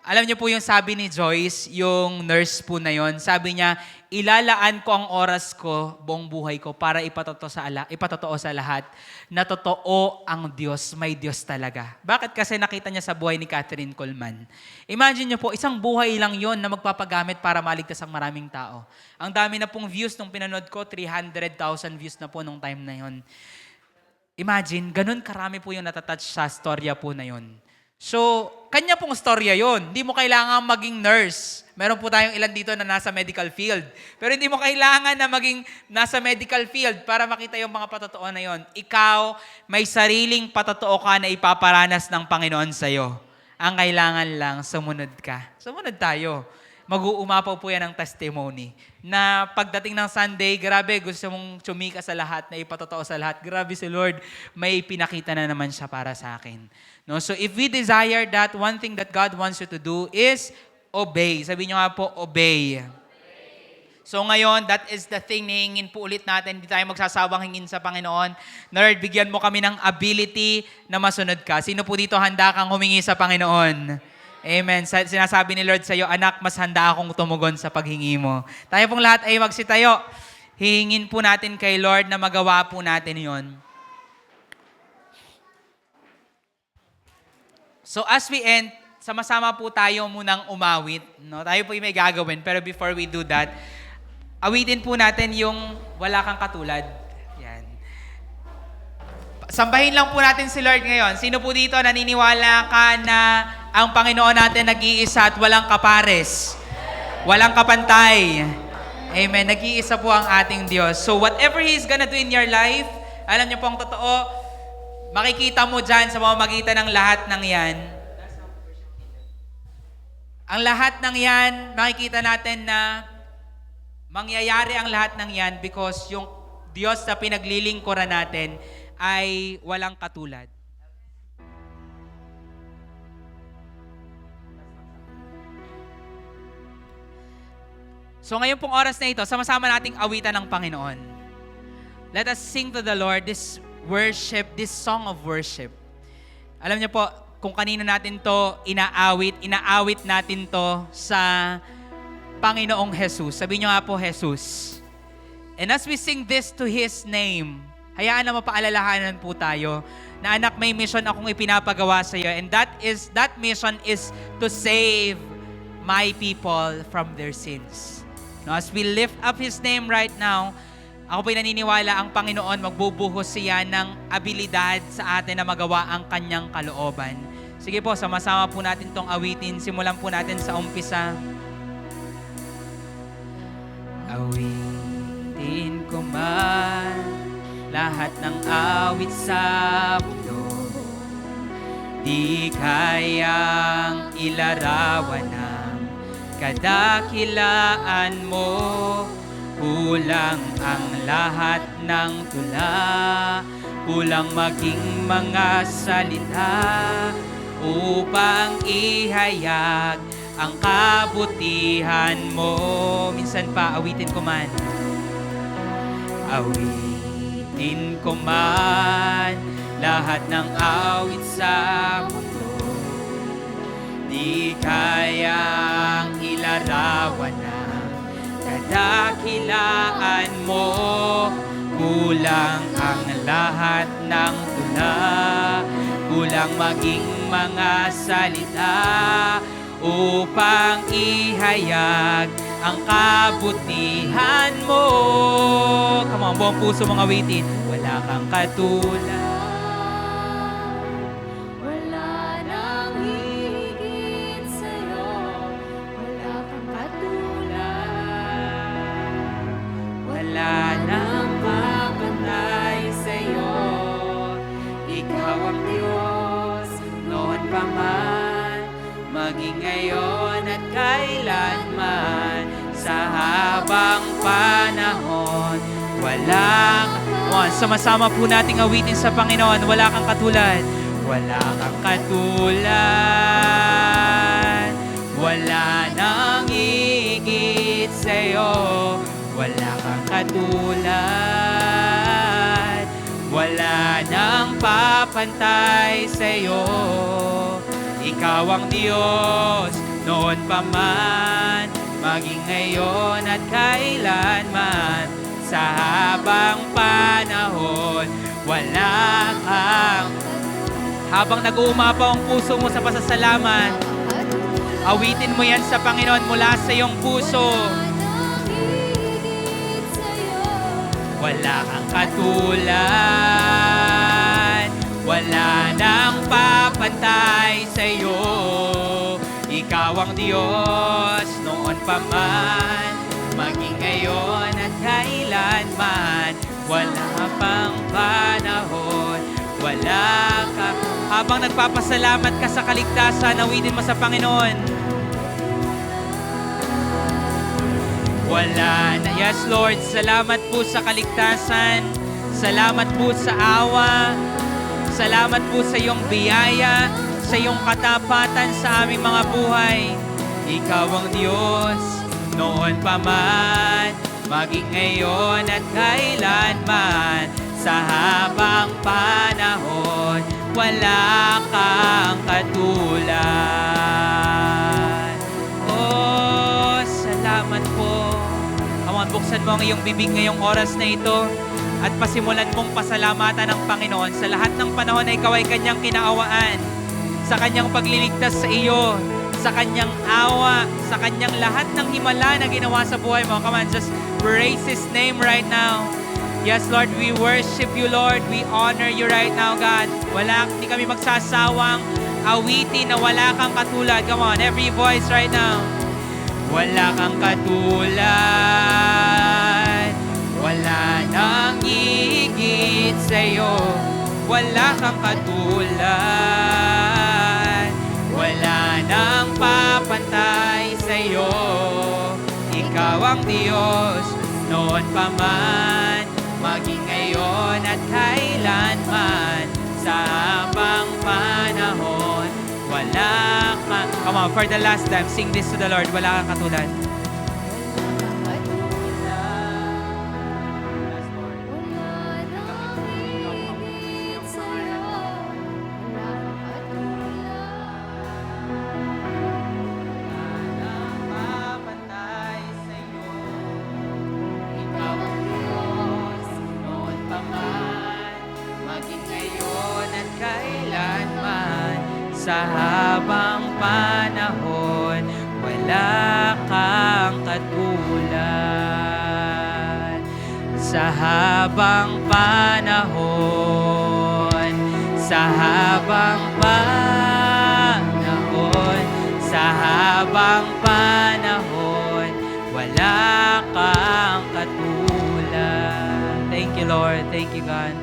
Alam niyo po yung sabi ni Joyce, yung nurse po na yon, sabi niya, ilalaan ko ang oras ko, buong buhay ko, para ipatotoo sa lahat na totoo ang Diyos, may Diyos talaga. Bakit? Kasi nakita niya sa buhay ni Catherine Coleman. Imagine niyo po, isang buhay lang yon na magpapagamit para maligtas ang maraming tao. Ang dami na pong views nung pinanood ko, 300,000 views na po nung time na yon. Imagine, ganun karami po yung natatouch sa storya po na yon. So, kanya pong storya yon. Hindi mo kailangan maging nurse. Meron po tayong ilan dito na nasa medical field. Pero hindi mo kailangan na maging nasa medical field para makita yung mga patotoo na yon. Ikaw, may sariling patotoo ka na ipaparanas ng Panginoon sa'yo. Ang kailangan lang, sumunod ka. Sumunod tayo. Mag-uumapaw po yan ng testimony. Na pagdating ng Sunday, grabe, gusto mong tsumika sa lahat, na ipatotoo sa lahat. Grabe si Lord, may pinakita na naman siya para sa akin. No? So if we desire that, one thing that God wants you to do is obey. Sabi niyo nga po, obey. So ngayon, that is the thing na hingin po ulit natin. Hindi tayo magsasawang hingin sa Panginoon. Lord, bigyan mo kami ng ability na masunod ka. Sino po dito handa kang humingi sa Panginoon? Amen. Sinasabi ni Lord sa iyo, anak, mas handa akong tumugon sa paghingi mo. Tayo pong lahat ay magsitayo. Hihingin po natin kay Lord na magawa po natin yon. So as we end, sama-sama po tayo munang umawit. No? Tayo po yung may gagawin. Pero before we do that, awitin po natin yung Wala Kang Katulad. Yan. Sambahin lang po natin si Lord ngayon. Sino po dito naniniwala ka na ang Panginoon natin nag-iisa at walang kapares? Walang kapantay. Amen. Nag-iisa po ang ating Diyos. So whatever He's gonna do in your life, alam niyo po ang totoo, makikita mo dyan sa pamamagitan ng lahat ng yan. Ang lahat ng yan, makikita natin na mangyayari ang lahat ng yan because yung Diyos na pinaglilingkuran natin ay walang katulad. So ngayon pong oras na ito, sama-sama nating awitan ng Panginoon. Let us sing to the Lord this worship, this song of worship. Alam niyo po, kung kanino natin to inaawit natin to sa Panginoong Jesus. Sabi niyo nga po, Jesus. And as we sing this to His name, hayaan na mapaalalahanan po tayo na anak, may mission akong ipinapagawa sa iyo. And that mission is to save my people from their sins. No, as we lift up His name right now, ako po'y naniniwala ang Panginoon magbubuhos siya ng abilidad sa atin na magawa ang Kanyang kalooban. Sige po, sama-sama po natin tong awitin. Simulan po natin sa umpisa. Awitin ko man lahat ng awit sa mundo, di kayang ilarawan ng kadakilaan mo. Kulang ang lahat ng tula, kulang maging mga salita upang ihayag ang kabutihan mo. Minsan pa, awitin ko man. Awitin ko man lahat ng awit sa mundo, di kayang ilarawan ng kadakilaan mo. Kulang ang lahat ng tula, kulang maging mga salita upang ihayag ang kabutihan mo. Come on, buong puso mong awitin. Wala kang katulad. Wala nang mapantay sa'yo. Ikaw ang Diyos, noon pa man, maging ngayon at kailanman. Sa habang panahon, walang... Sama-sama po nating awitin sa Panginoon. Wala kang katulad. Wala kang katulad. Wala nang higit sa'yo. Wala kang katulad, wala nang papantay sa'yo. Ikaw ang Diyos, noon pa man, maging ngayon at kailanman. Sa habang panahon, wala kang... Habang nag-uumapaw ang puso mo sa pasasalamat, awitin mo yan sa Panginoon mula sa iyong puso. Wala kang katulad, wala nang papantay sa'yo. Ikaw ang Diyos, noon pa man, maging ngayon at kailanman. Wala pang panahon, wala ka. Habang nagpapasalamat ka sa kaligtasan, awitin mo sa Panginoon. Wala na. Yes, Lord. Salamat po sa kaligtasan. Salamat po sa awa. Salamat po sa iyong biyaya, sa iyong katapatan sa aming mga buhay. Ikaw ang Diyos, noon pa man, maging ngayon at kailanman. Sa habang panahon, wala kang katulad. Oh, salamat po. Buksan mo ang iyong bibig ngayong oras na ito at pasimulan mong pasalamatan ng Panginoon sa lahat ng panahon na ikaw ay Kanyang kinaawaan, sa Kanyang pagliligtas sa iyo, sa Kanyang awa, sa Kanyang lahat ng himala na ginawa sa buhay mo. Come on, just praise His name right now. Yes, Lord, we worship you, Lord. We honor you right now, God. Hindi kami magsasawang awitin na wala kang katulad. Come on, every voice right now. Wala kang katulad, wala nang higit sa'yo. Wala kang katulad, wala nang papantay sa'yo. Ikaw ang Diyos, noon pa man, maging ngayon at kailanman. Sa habang panahon, wala kang... Come on, for the last time, sing this to the Lord. Wala kang katulad. Sa habang panahon, wala sa habang panahon, sa habang panahon, sa habang panahon, wala kang katulad. Thank you, Lord. Thank you, God.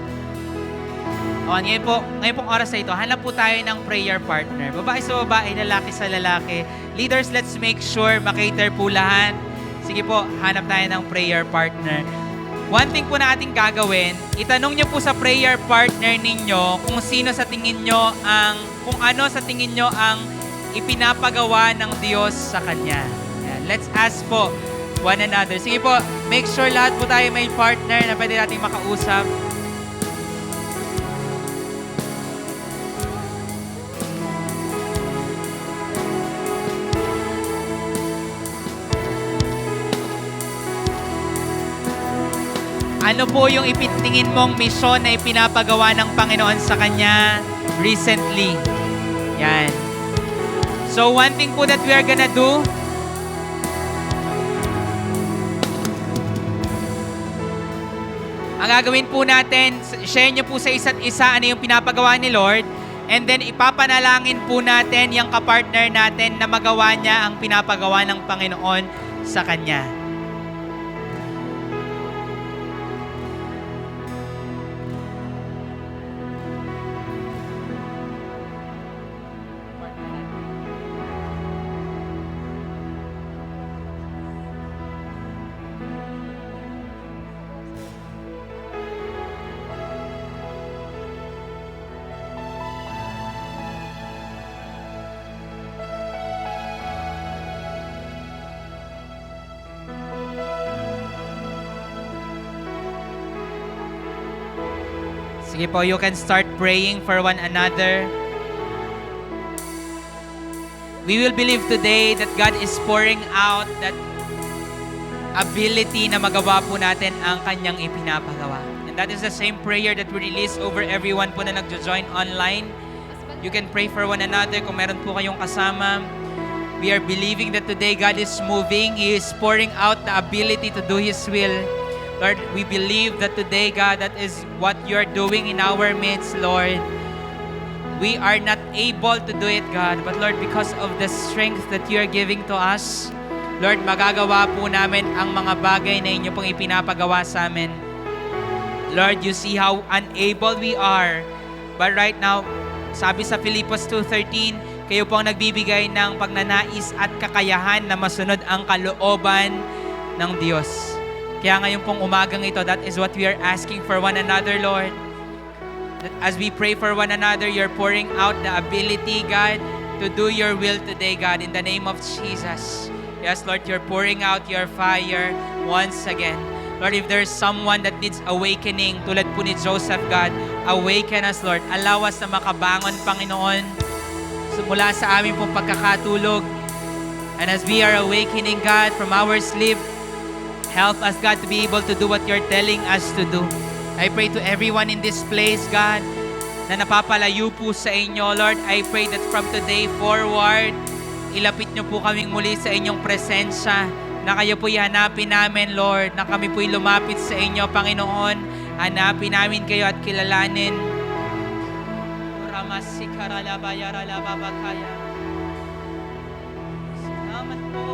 O, ngayon pong oras na ito, hanap po tayo ng prayer partner. Babae sa babae, lalaki sa lalaki. Leaders, let's make sure makater po lahat. Sige po, hanap tayo ng prayer partner. One thing po na ating gagawin, itanong nyo po sa prayer partner ninyo kung ano sa tingin nyo ang ipinapagawa ng Diyos sa Kanya. Yan. Let's ask po one another. Sige po, make sure lahat po tayo may partner na pwede nating makausap. Ano po yung ipitingin mong misyon na ipinapagawa ng Panginoon sa Kanya recently? Yan. So one thing po that we are gonna do, ang gagawin po natin, share nyo po sa isa't isa ano yung pinapagawa ni Lord, and then ipapanalangin po natin yung kapartner natin na magawa niya ang pinapagawa ng Panginoon sa Kanya. Sige po, you can start praying for one another. We will believe today that God is pouring out that ability na magawa po natin ang Kanyang ipinapagawa. And that is the same prayer that we release over everyone po na nagjo-join online. You can pray for one another kung meron po kayong kasama. We are believing that today God is moving. He is pouring out the ability to do His will. Lord, we believe that today, God, that is what you are doing in our midst, Lord. We are not able to do it, God, but Lord, because of the strength that you are giving to us, Lord, magagawa po namin ang mga bagay na inyo pong ipinapagawa sa amin. Lord, you see how unable we are. But right now, sabi sa Filipos 2:13, kayo po ang nagbibigay ng pagnanais at kakayahan na masunod ang kalooban ng Diyos. Kaya ngayon pong umagang ito, that is what we are asking for one another, Lord. That as we pray for one another, you're pouring out the ability, God, to do your will today, God, in the name of Jesus. Yes, Lord, you're pouring out your fire once again. Lord, if there's someone that needs awakening, tulad po ni Joseph, God, awaken us, Lord. Allow us na makabangon, Panginoon, mula sa aming pong pagkakatulog. And as we are awakening, God, from our sleep, help us, God, to be able to do what you're telling us to do. I pray to everyone in this place, God, na napapalayo po sa inyo, Lord. I pray that from today forward, ilapit niyo po kaming muli sa inyong presensya, na kayo po'y hanapin namin, Lord, na kami po'y lumapit sa inyo, Panginoon. Hanapin namin kayo at kilalanin. Salamat po.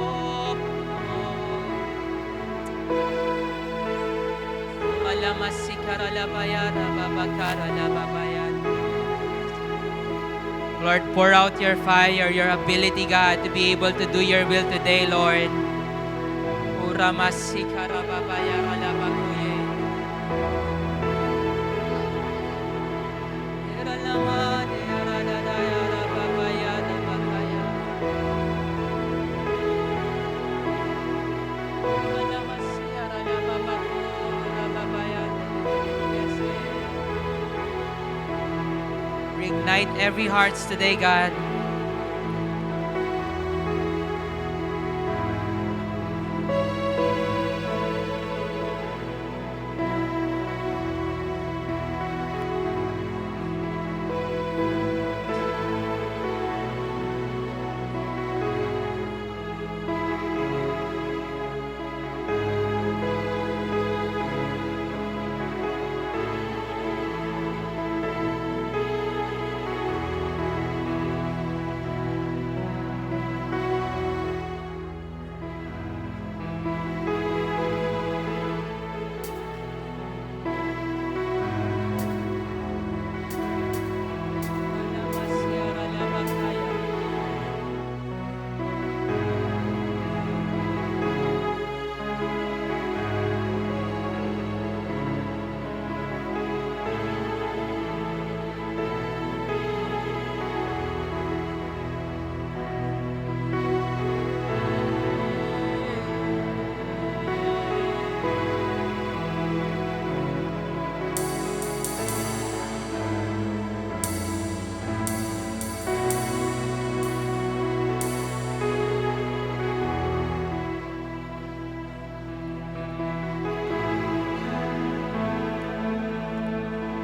Lord, pour out your fire, your ability, God, to be able to do your will today, Lord. Ignite every hearts today, God.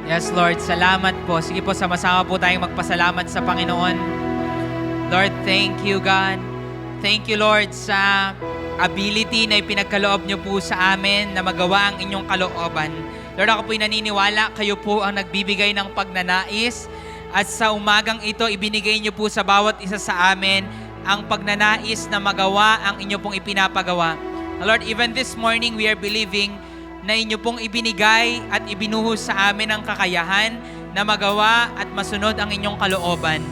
Yes, Lord. Salamat po. Sige po, sama-sama po tayong magpasalamat sa Panginoon. Lord, thank you, God. Thank you, Lord, sa ability na ipinagkaloob niyo po sa amin na magawa ang inyong kalooban. Lord, ako po'y naniniwala, kayo po ang nagbibigay ng pagnanais at sa umagang ito, ibinigay niyo po sa bawat isa sa amin ang pagnanais na magawa ang inyo pong ipinapagawa. Lord, even this morning, we are believing na inyo pong ibinigay at ibinuhos sa amin ang kakayahan na magawa at masunod ang inyong kalooban.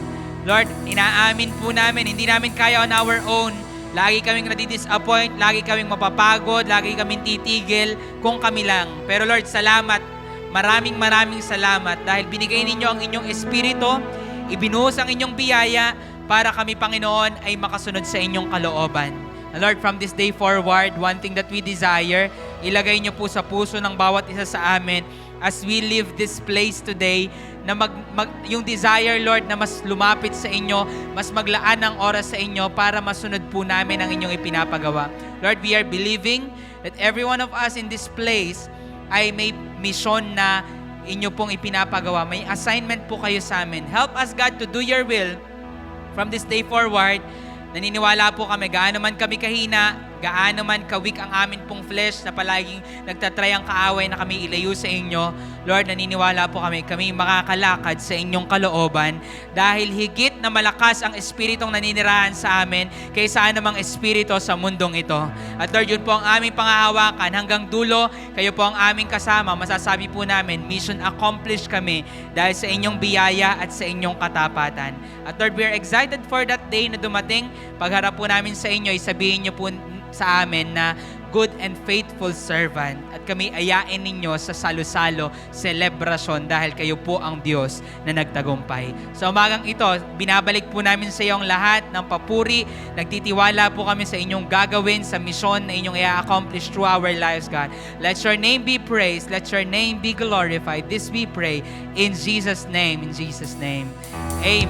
Lord, inaamin po namin, hindi namin kaya on our own. Lagi kaming nadidisappoint, lagi kaming mapapagod, lagi kaming titigil kung kami lang. Pero Lord, salamat. Maraming salamat dahil binigay ninyo ang inyong espiritu, ibinuhos ang inyong biyaya para kami, Panginoon, ay makasunod sa inyong kalooban. Lord, from this day forward, one thing that we desire, ilagay niyo po sa puso ng bawat isa sa amin as we leave this place today, na yung desire, Lord, na mas lumapit sa inyo, mas maglaan ng oras sa inyo para masunod po namin ang inyong ipinapagawa. Lord, we are believing that every one of us in this place ay may mission na inyo pong ipinapagawa. May assignment po kayo sa amin. Help us, God, to do your will from this day forward. Naniniwala po kami, gaano man kami kahina, gaano man ka-weak ang amin pong flesh na palaging nagtatry ang kaaway na kami ilayo sa inyo. Lord, naniniwala po kami makakalakad sa inyong kalooban dahil higit na malakas ang espiritong naninirahan sa amin kaysa anumang espiritu sa mundong ito. At Lord, yun po ang aming pangahawakan. Hanggang dulo, kayo po ang aming kasama. Masasabi po namin, mission accomplished kami dahil sa inyong biyaya at sa inyong katapatan. At Lord, we are excited for that day na dumating. Pagharap po namin sa inyo, isabihin niyo po sa amin na good and faithful servant at kami ayain ninyo sa salo-salo selebrasyon dahil kayo po ang Diyos na nagtagumpay. Sa umagang ito, binabalik po namin sa iyo ang lahat ng papuri. Nagtitiwala po kami sa inyong gagawin sa misyon na inyong i-accomplish through our lives, God. Let your name be praised. Let your name be glorified. This we pray in Jesus' name. In Jesus' name. Amen.